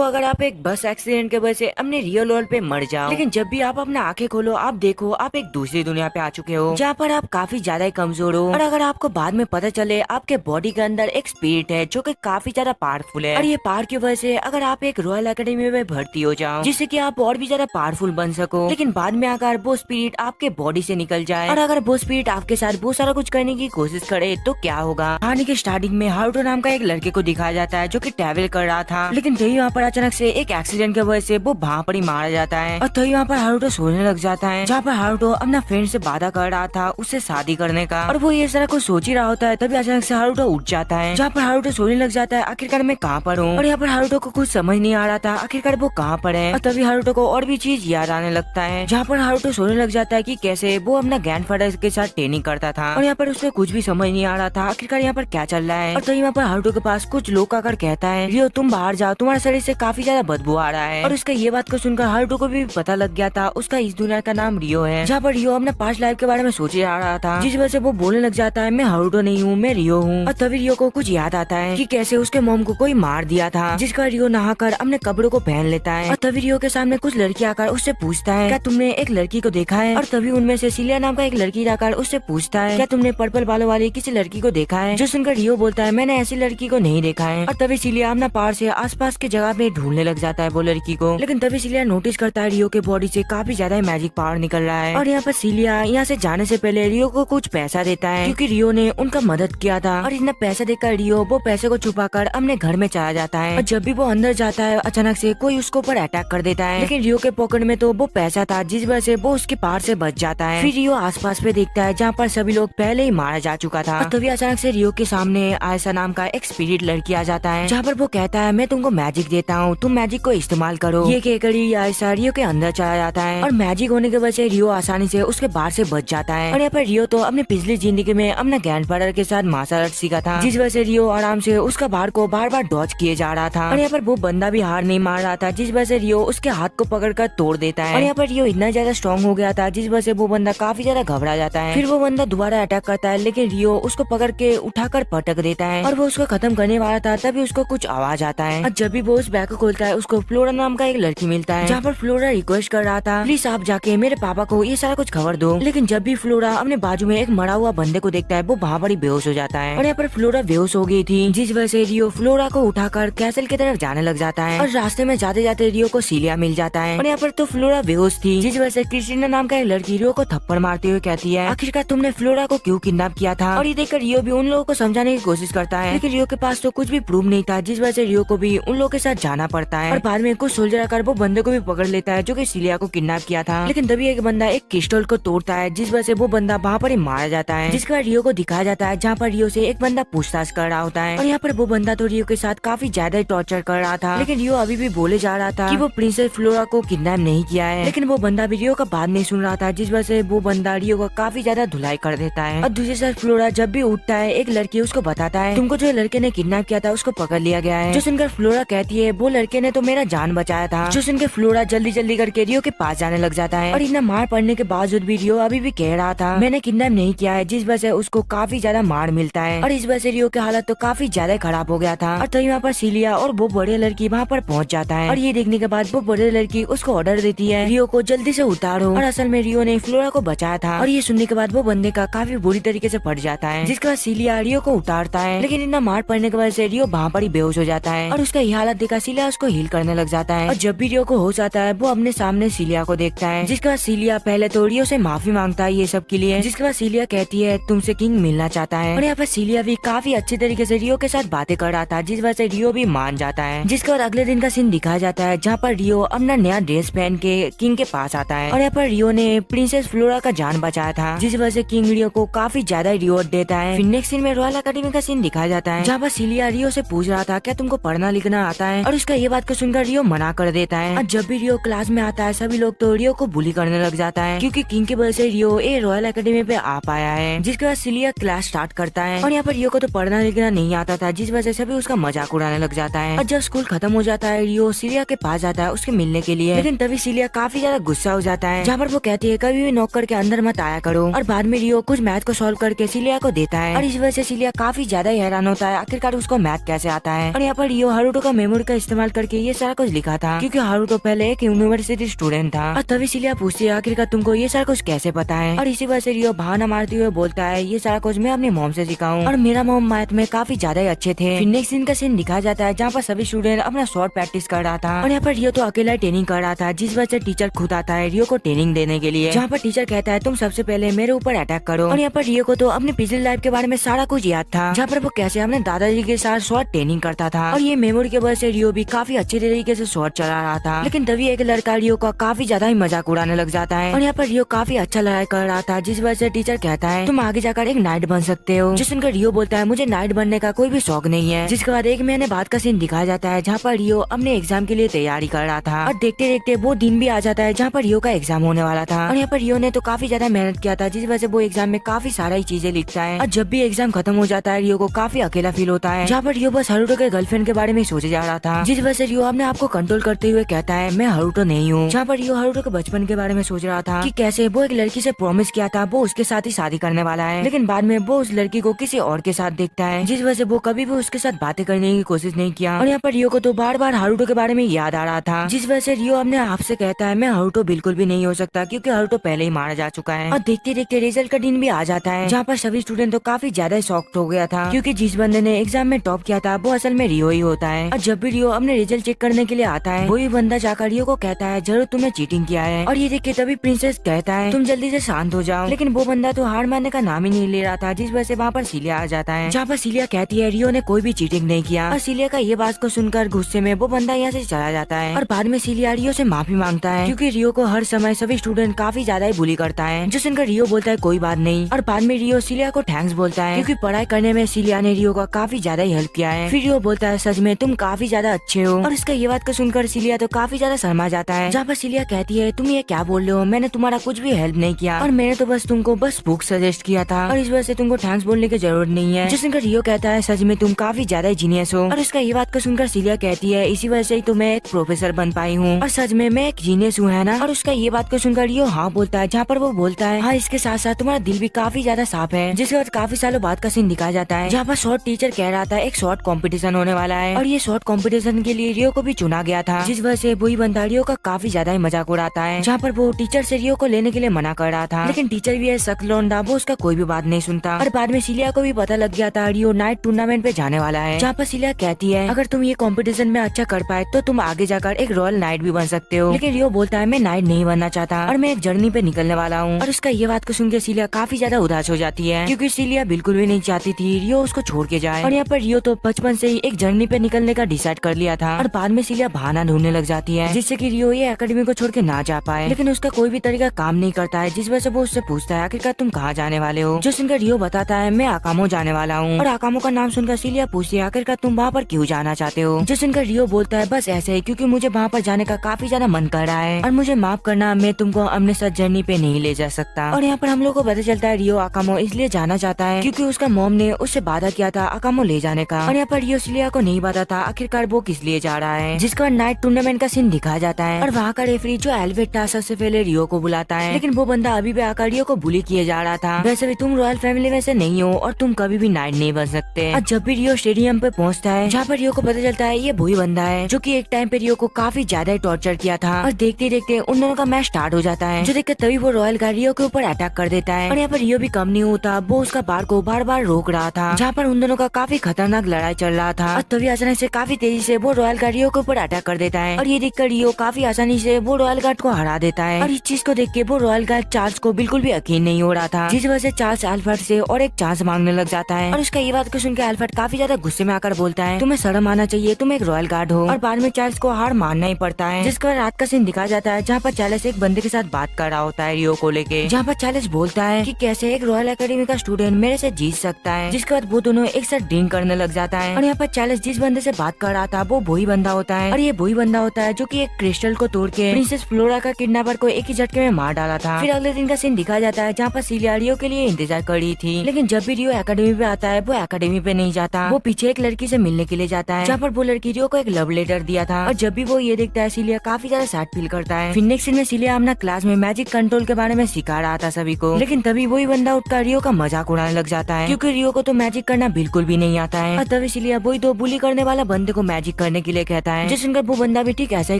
अगर आप एक बस एक्सीडेंट के वजह से अपने रियल वर्ल्ड पे मर जाओ, लेकिन जब भी आप अपना आंखें खोलो आप देखो आप एक दूसरी दुनिया पे आ चुके हो जहाँ पर आप काफी ज्यादा कमजोर हो। और अगर आपको बाद में पता चले आपके बॉडी के अंदर एक स्पिरिट है जो कि काफी ज्यादा पावरफुल है, और ये पावर की वजह से अगर आप एक रॉयल एकेडमी में भर्ती हो जाओ जिससे कि आप और भी ज्यादा पावरफुल बन सको, लेकिन बाद में अगर वो स्पिरिट आपके बॉडी से निकल जाए और अगर वो स्पिरिट आपके साथ बहुत सारा कुछ करने की कोशिश करे तो क्या होगा। कहानी के स्टार्टिंग में हारुतो नाम का एक लड़के को दिखाया जाता है जो कि ट्रैवल कर रहा था, लेकिन तभी वहाँ पर अचानक से एक एक्सीडेंट की वजह से वो वहाँ पर ही मारा जाता है। और तभी वहाँ पर हारुतो सोचने लग जाता है, जहाँ पर हारुतो अपना फ्रेंड से वादा कर रहा था उससे शादी करने का, और वो ये सारा कुछ सोच ही रहा होता है। तभी अचानक से हारुतो उठ जाता है, जहाँ पर हारुतो सोचने लग जाता है आखिरकार मैं कहाँ पर हूँ। और यहाँ पर हारुतो को कुछ समझ नहीं आ रहा था आखिरकार वो कहाँ पर है। और तभी हारुतो को और भी चीज याद आने लगता है, जहाँ पर हारुतो सोचने लग जाता है कि कैसे वो अपना ग्रैंडफादर के साथ ट्रेनिंग करता था, और यहाँ पर उसे कुछ भी समझ नहीं आ रहा था आखिरकार यहाँ पर क्या चल रहा है। और तभी यहाँ पर हारुतो के पास कुछ लोग आकर कहता है रियो तुम बाहर जाओ, तुम्हारे शरीर से काफी ज्यादा बदबू आ रहा है। और उसका ये बात को सुनकर हारुतो को भी पता लग गया था उसका इस दुनिया का नाम रियो है, जहाँ पर रियो अपने पास्ट लाइफ के बारे में सोचे आ रहा था, जिस वजह से वो बोलने लग जाता है मैं हारुतो नहीं हूँ मैं रियो हूँ। और तभी रियो को कुछ याद आता है कि कैसे उसके मॉम को कोई मार दिया था, जिसका रियो नहाकर अपने कपड़ों को पहन लेता है। और तभी रियो के सामने कुछ लड़की आकर उससे पूछता है क्या तुमने एक लड़की को देखा है। और तभी उनमें से सिलिया नाम का एक लड़की आकर उससे पूछता है क्या तुमने पर्पल बालों वाली किसी लड़की को देखा है। जो सुनकर रियो बोलता है मैंने ऐसी लड़की को नहीं देखा है। और तभी सिलिया अपना पार से आसपास के जगह पे ढूंढने लग जाता है वो लड़की को, लेकिन तभी सिलिया नोटिस करता है रियो के बॉडी से काफी ज्यादा मैजिक पावर निकल रहा है। और यहाँ पर सिलिया यहाँ से जाने से पहले रियो को कुछ पैसा देता है क्योंकि रियो ने उनका मदद किया था। और इतना पैसा देकर रियो वो पैसे को छुपाकर अपने घर में चला जाता है। और जब भी वो अंदर जाता है अचानक से कोई उसके ऊपर अटैक कर देता है, लेकिन रियो के पॉकेट में तो वो पैसा था जिस वजह से वो उसके पार से बच जाता है। फिर रियो आसपास पे देखता है जहाँ पर सभी लोग पहले ही मारा जा चुका था। और तभी अचानक से रियो के सामने आयशा नाम का एक स्पिरिट लड़की आ जाता है, जहाँ पर वो कहता है मैं तुमको मैजिक देता हूँ तुम मैजिक को इस्तेमाल करो। ये कहकर आयशा रियो के अंदर चला जाता है, और मैजिक होने की वजह से रियो आसानी से उसके बाहर से बच जाता है। और यहाँ पर रियो तो अपनी पिछली जिंदगी में अपना ग्रैंडफादर के साथ मार्शल आर्ट सीखा था, जिस वजह से रियो आराम से उसका बाहर को बार बार डॉज किए जा रहा था। और यहाँ पर वो बंदा भी हार नहीं मार रहा था, जिस वजह से रियो उसके हाथ को पकड़कर तोड़ देता है। और यहाँ पर रियो इतना ज्यादा स्ट्रॉन्ग हो गया था जिस वजह से वो बंदा काफी ज्यादा घबरा जाता है। फिर वो बंदा दोबारा अटैक करता है, लेकिन रियो उसको पकड़ के उठाकर पटक देता है, और वो उसको खत्म करने वाला था तभी उसको कुछ आवाज आता है। और जब भी वो उस बैग को खोलता है उसको फ्लोरा नाम का एक लड़की मिलता है, जहाँ पर फ्लोरा रिक्वेस्ट कर रहा था प्लीज आप जाके मेरे पापा को ये सारा कुछ खबर दो। लेकिन जब भी फ्लोरा अपने बाजू में एक मरा हुआ बंदे को देखता है वो वहाँ पर ही बेहोश हो जाता है। और यहाँ पर फ्लोरा बेहोश हो गई थी, जिस वजह से रियो फ्लोरा को उठाकर कैसल की तरफ जाने लग जाता है। और रास्ते में जाते जाते रियो को सिलिया मिल जाता है, और यहाँ पर तो फ्लोरा बेहोश थी, जिस वजह से क्रिस्टीना नाम का एक लड़की रियो को थप्पड़ मारते हुए कहती है आखिरकार तुमने फ्लोरा को क्यों किडनैप किया था। और ये देखकर रियो भी उन लोगों को समझाने की कोशिश करता है, लेकिन रियो के पास तो कुछ भी प्रूफ नहीं था, जिस वजह से रियो को भी उन लोगों के साथ जाना पड़ता है। और बाद में कुछ सोल्जर आकर वो बंदे को भी पकड़ लेता है जो कि सिलिया को किडनैप किया था, लेकिन तभी एक बंदा एक क्रिस्टल को तोड़ता है, जिस वजह से वो बंदा वहाँ पर ही मारा जाता है। जिसके बाद रियो को दिखाया जाता है जहाँ पर रियो से एक बंदा पूछताछ कर रहा होता है, और यहाँ पर वो बंदा तो रियो के साथ काफी ज्यादा टॉर्चर कर रहा था, लेकिन रियो अभी भी बोले जा रहा था कि वो प्रिंसेस फ्लोरा को किडनैप नहीं किया है। लेकिन वो बंदा भी रियो का बात नहीं सुन रहा था, जिस वजह से वो बंदा रियो को काफी ज्यादा धुलाई कर देता है। और दूसरी साइड फ्लोरा जब भी उठता है एक लड़की उसको बताता है तुमको जो लड़के ने किडनैप किया था उसको पकड़ लिया गया है। जो सुनकर फ्लोरा कहती है वो लड़के ने तो मेरा जान बचाया था। जो सुनकर फ्लोरा जल्दी जल्दी करके रियो के पास जाने लग जाता है, और इतना मार पड़ने के बावजूद भी रियो अभी भी कह रहा था मैंने किडनैप नहीं किया है, जिस वजह से उसको काफी ज्यादा मार मिलता है। और इस वजह से रियो की हालत तो काफी ज्यादा खराब हो गया था। और तभी वहाँ पर सिलिया और वो बड़े लड़की वहाँ पर पहुँच जाता है, और ये देखने के बाद वो बड़े लड़की उसको ऑर्डर देती है रियो को जल्दी से उतारो। और असल में रियो ने फ्लोरा को बचाया था, और ये सुनने के बाद वो बंदे का काफी बुरी तरीके से फट जाता है, जिसके बाद सिलिया रियो को उतारता है, लेकिन इतना मार पड़ने की वजह से रियो वहाँ पर ही बेहोश हो जाता है। और उसका ये हालत देखा सिलिया उसको हील करने लग जाता है, और जब भी रियो को होश आता है वो अपने सामने सिलिया को देखता है, जिसके बाद सिलिया पहले तो रियो से माफी मांगता है ये सब के लिए, जिसके बाद सिलिया कहती है तुमसे किंग मिलना चाहता है। और यहाँ पर सिलिया भी काफी अच्छे तरीके से रियो के साथ बातें कर रहा था, जिस वजह से रियो भी मान जाता है। जिसके बाद अगले दिन का सीन दिखाया जाता है जहाँ पर रियो अपना नया ड्रेस पहन के किंग के पास आता है, और यहाँ पर रियो ने प्रिंसेस फ्लोरा का जान बचाया था, जिस वजह से किंग रियो को काफी ज्यादा रिवॉर्ड देता है। फिर नेक्स्ट सीन में रॉयल एकेडमी का सीन दिखाया जाता है, जहाँ पर सिलिया रियो से पूछ रहा था क्या तुमको पढ़ना लिखना आता है, और उसका ये बात को सुनकर रियो मना कर देता है। और जब भी रियो क्लास में आता है सभी लोग तो रियो को बुली करने लग जाता है, क्योंकि किंग की वजह से रियो ये रॉयल एकेडमी पे आ पाया है। जिसके बाद सिलिया क्लास स्टार्ट करता है, और यहाँ पर रियो को तो पढ़ना लिखना नहीं आता था, जिस वजह से भी उसका मजाक उड़ाने लग जाता है। और जब स्कूल खत्म हो जाता है रियो सिलिया के पास जाता है उसके मिलने के लिए, लेकिन तभी सिलिया काफी ज्यादा गुस्सा हो जाता है, जहाँ पर वो कहती है कभी भी नॉक करके अंदर मत आया करो। और बाद में रियो कुछ मैथ को सॉल्व करके सिलिया को देता है, और इस वजह से सिलिया काफी ज्यादा हैरान होता है आखिरकार उसको मैथ कैसे आता है। और यहाँ पर रियो हारुतो का मेमोरी का इस्तेमाल करके ये सारा कुछ लिखा था, क्योंकि हारुतो पहले एक यूनिवर्सिटी स्टूडेंट था। और तभी सिलिया पूछती है आखिरकार तुमको ये सारा कुछ कैसे पता है। और इसी वजह से रियो बहाना मारते हुए बोलता है ये सारा कुछ मैं अपनी मॉम से सीखा हूँ और मेरा मॉम मैथ में काफी ज्यादा अच्छे थे। फिर नेक्स्ट दिन का सीन दिखाया जाता है जहाँ पर सभी स्टूडेंट अपना शॉर्ट प्रैक्टिस कर रहा था और यहाँ पर रियो तो अकेला ट्रेनिंग कर रहा था, जिस वजह से टीचर खुद आता है रियो को ट्रेनिंग देने के लिए, जहाँ पर टीचर कहता है तुम सबसे पहले मेरे ऊपर अटैक करो। और यहाँ पर रियो को तो अपनी पिछली लाइफ के बारे में सारा कुछ याद था, जहाँ पर वो कैसे अपने दादाजी के साथ शॉर्ट ट्रेनिंग करता था और ये मेमोरी के वजह से रियो भी काफी अच्छे तरीके से शॉर्ट चला रहा था। लेकिन तभी एक लड़का रियो का काफी ज्यादा ही मजाक उड़ाने लग जाता है और यहाँ पर रियो काफी अच्छा लड़ाई कर रहा था, जिस वजह से टीचर कहता है तुम आगे जाकर एक नाइट बन सकते हो। जिस सुनकर रियो बोलता है मुझे नाइट बनने का कोई भी शौक नहीं है। जिसके बाद एक महीने बाद का सीन दिखाया जाता है जहाँ पर रियो अपने एग्जाम के लिए तैयारी कर रहा था और देखते देखते वो दिन भी आ जाता है जहाँ पर रियो का एग्जाम होने वाला था। और यहाँ पर रियो ने तो काफी ज्यादा मेहनत किया था, जिस वजह से वो एग्जाम में काफी सारा ही चीजें लिखता है और जब भी एग्जाम खत्म हो जाता है रियो को काफी अकेला फील होता है, जहाँ पर रियो बस हारुतो के गर्लफ्रेंड के बारे में सोचे जा रहा था, जिस वजह से रियो अपने आप को कंट्रोल करते हुए कहता है मैं हारुतो नहीं हूँ। जहाँ पर रियो हारुतो के बचपन के बारे में सोच रहा था कि कैसे वो एक लड़की से प्रॉमिस किया था वो उसके साथ ही शादी करने वाला है, लेकिन बाद में वो उस लड़की को किसी और के साथ देखता है, जिस वजह से वो कभी भी उसके साथ बातें करने की कोशिश नहीं किया। और यहाँ पर रियो को तो बार बार हारुतो के बारे में याद आ रहा था, जिस वजह से रियो अपने आप से कहता है मैं हारुतो बिल्कुल भी नहीं हो सकता, क्योंकि हारुतो पहले ही मारा जा चुका है। और देखते देखते रिजल्ट का दिन भी आ जाता है, जहाँ पर सभी स्टूडेंट तो काफी ज्यादा शॉक्ड हो गया था, क्योंकि जिस बंदे ने एग्जाम में टॉप किया था वो असल में रियो ही होता है। और जब भी रियो अपने रिजल्ट चेक करने के लिए आता है वही बंदा जाकर रियो को कहता है जरूर तुमने चीटिंग किया है। और ये देख के तभी प्रिंसेस कहता है तुम जल्दी से शांत हो जाओ, लेकिन वो बंदा तो हार मानने का नाम ही नहीं ले रहा था, जिस वजह से वहाँ पर सिलिया आ जाता है, जहाँ पर सिलिया कहती है रियो ने कोई भी चीटिंग नहीं किया। और सिलिया का ये बात को सुनकर गुस्से में वो बंदा यहाँ से चला जाता है और बाद में सिलिया रियो से माफी मांगता है, क्योंकि रियो को हर समय सभी स्टूडेंट काफी ज्यादा ही बुली करता है, जो सुनकर रियो बोलता है कोई बात नहीं। और बाद में रियो सिलिया को थैंक्स बोलता है, क्योंकि पढ़ाई करने में सिलिया ने रियो का काफी ज्यादा ही हेल्प किया है। फिर रियो बोलता है सच में तुम काफी ज्यादा अच्छे हो। और उसका ये बात को सुनकर सिलिया तो काफी ज्यादा शर्मा जाता है, जहाँ पर सिलिया कहती है तुम ये क्या बोल रहे हो, मैंने तुम्हारा कुछ भी हेल्प नहीं किया और मैंने तो बस तुमको बस बुक सजेस्ट किया था और इस वजह से तुमको थैंक्स बोलने की जरूरत नहीं है। जिस सुनकर रियो कहता है सच में तुम काफी ज्यादा जीनियस हो। और उसका ये बात को सुनकर सिलिया कहती है इसी वजह से ही तो मैं एक प्रोफेसर बन पाई हूँ और सच में मैं एक जीनियस हूँ, है ना। और उसका ये बात को सुनकर रियो हाँ बोलता है, जहाँ पर वो बोलता है हाँ इसके साथ साथ तुम्हारा दिल भी काफी ज्यादा साफ है। जिसके बाद काफी सालों बाद का सीन दिखाया जाता है, जहाँ पर शॉर्ट टीचर कह रहा था एक शॉर्ट कॉम्पिटिशन होने वाला है और ये शॉर्ट कॉम्पिटिशन के लिए रियो को भी चुना गया था, जिस वजह से वही बंदा रियो का काफी ज्यादा ही मजाक उड़ाता है, जहाँ पर वो टीचर से रियो को लेने के लिए मना कर रहा था, लेकिन टीचर भी है सकलोंडा, वो उसका कोई भी बात नहीं सुनता। और बाद में सिलिया को भी पता लग गया था रियो नाइट टूर्नामेंट पे जाने वाला है, जहाँ पर सिलिया कहती है अगर तुम ये कॉम्पिटिशन में अच्छा कर पाए तो तुम आगे जाकर एक रॉयल नाइट भी बन सकते हो, लेकिन रियो बोलता है मैं नाइट नहीं बनना चाहता और मैं एक जर्नी पे निकलने वाला हूँ। और उसका ये बात को सुनकर सिलिया काफी ज्यादा उदास हो जाती है, क्योंकि सिलिया बिल्कुल भी नहीं चाहती थी रियो उसको छोड़ के जाए। और यहाँ पर रियो तो बचपन से ही एक जर्नी पे निकलने का डिसाइड कर लिया था और बाद में सिलिया बहाना ढूंढने लग जाती है जिससे कि रियो ये एकेडमी को छोड़ के ना जा पाए, लेकिन उसका कोई भी तरीका काम नहीं करता है, जिस वजह से वो उससे पूछता है आखिरकार तुम कहाँ जाने वाले हो। जो सुनकर रियो बताता है मैं आकामो जाने वाला हूँ। और आकामो का नाम सुनकर सिलिया पूछती है आखिरकार तुम वहाँ पर क्यों जाना चाहते हो। जो सुनकर रियो बोलता है बस ऐसे ही, क्योंकि मुझे वहाँ पर जाने का काफी ज्यादा मन कर रहा है और मुझे माफ करना मैं तुमको अपने साथ जर्नी पे नहीं ले जा सकता। और यहाँ पर हम लोग को पता चलता है रियो आकामो इसलिए जाना चाहता है क्योंकि उसका मॉम ने उससे वादा किया था आकामो ले जाने का। और यहाँ पर रियो सिलिया को नहीं पता था आखिरकार वो किस लिए जा रहा है। जिसका नाइट टूर्नामेंट का सीन दिखाया जाता है और वहाँ का रेफरी जो एल्वेट था सबसे पहले रियो को बुलाता है, लेकिन वो बंदा अभी भी आकर रियो को बुली किए जा रहा था, वैसे भी तुम रॉयल फैमिली में से नहीं हो और तुम कभी भी नाइट नहीं बन सकते। और जब भी रियो स्टेडियम पे पहुँचता है, जहाँ पर रियो को पता चलता है ये वही बंदा है जो कि एक टाइम पे रियो को काफी ज्यादा टॉर्चर किया था। और देखते देखते उन दोनों का मैच स्टार्ट हो जाता है, जो देखकर तभी वो रॉयल गार्ड रियो के ऊपर अटैक कर देता है। और यहाँ पर रियो भी कम नहीं होता, वो उसका बार को बार बार रोक रहा था, जहाँ पर उन दोनों का काफी खतरनाक लड़ाई चल रहा था। और तभी अचानक से काफी तेजी से वो रॉयल गार्ड रियो के ऊपर अटैक कर देता है और ये देखकर रियो काफी आसानी से वो रॉयल गार्ड को हरा देता है। और इस चीज को देख के वो रॉयल गार्ड चार्ल्स को बिल्कुल भी यकीन नहीं हो रहा था, जिस वजह से चार्ल्स अल्फ्रेड से और एक चांस मांगने लग जाता है। और उसका ये बात को सुनकर अल्फ्रेड काफी ज्यादा गुस्से में आकर बोलता है तुम्हें शर्म आना चाहिए, तुम एक रॉयल गार्ड हो। और बाद में चार्ल्स को हार मानना ही पड़ता है, जिसका रात का सीन दिखाया जाता है, जहाँ पर चार्ल्स एक बंदे के साथ बात कर रहा होता है रियो को लेके, जहाँ पर चार्ल्स बोलता है कि कैसे एक रॉयल एकेडमी का स्टूडेंट मेरे से जीत सकता है। जिसके बाद वो दोनों एक साथ ड्रिंक करने लग जाता है। और यहाँ पर चार्ल्स जिस बंदे से बात कर रहा था वो वही बंदा होता है और ये वही बंदा होता है जो कि एक क्रिस्टल को तोड़ के प्रिंसेस फ्लोरा का किडनैपर को एक ही झटके में मार डाला था। फिर अगले दिन का सीन दिखाया जाता है, जहाँ पर सिलिया रियो के लिए इंतजार कर रही थी, लेकिन जब भी रियो एकेडमी पे आता है वो एकेडमी पे नहीं जाता, वो पीछे एक लड़की से मिलने के लिए जाता है, जहाँ पर वो लड़की रियो को एक लव लेटर दिया था। और जब भी वो ये देखता है सिलिया काफी ज्यादा सैड फील करता है। फिर नेक्स्ट सीन में सिलिया अपना क्लास में मैजिक कंट्रोल के बारे में सिखा रहा था सभी को, लेकिन तभी वही बंदा उठकर रियो का मजाक उड़ाने लग जाता है, क्योंकि रियो को तो मैजिक करना बिल्कुल भी नहीं आता है। और तभी सिलिया वही दो बुली करने वाला बंदे को मैजिक करने के लिए कहता है, जो सुनकर वो बंदा भी ठीक ऐसा ही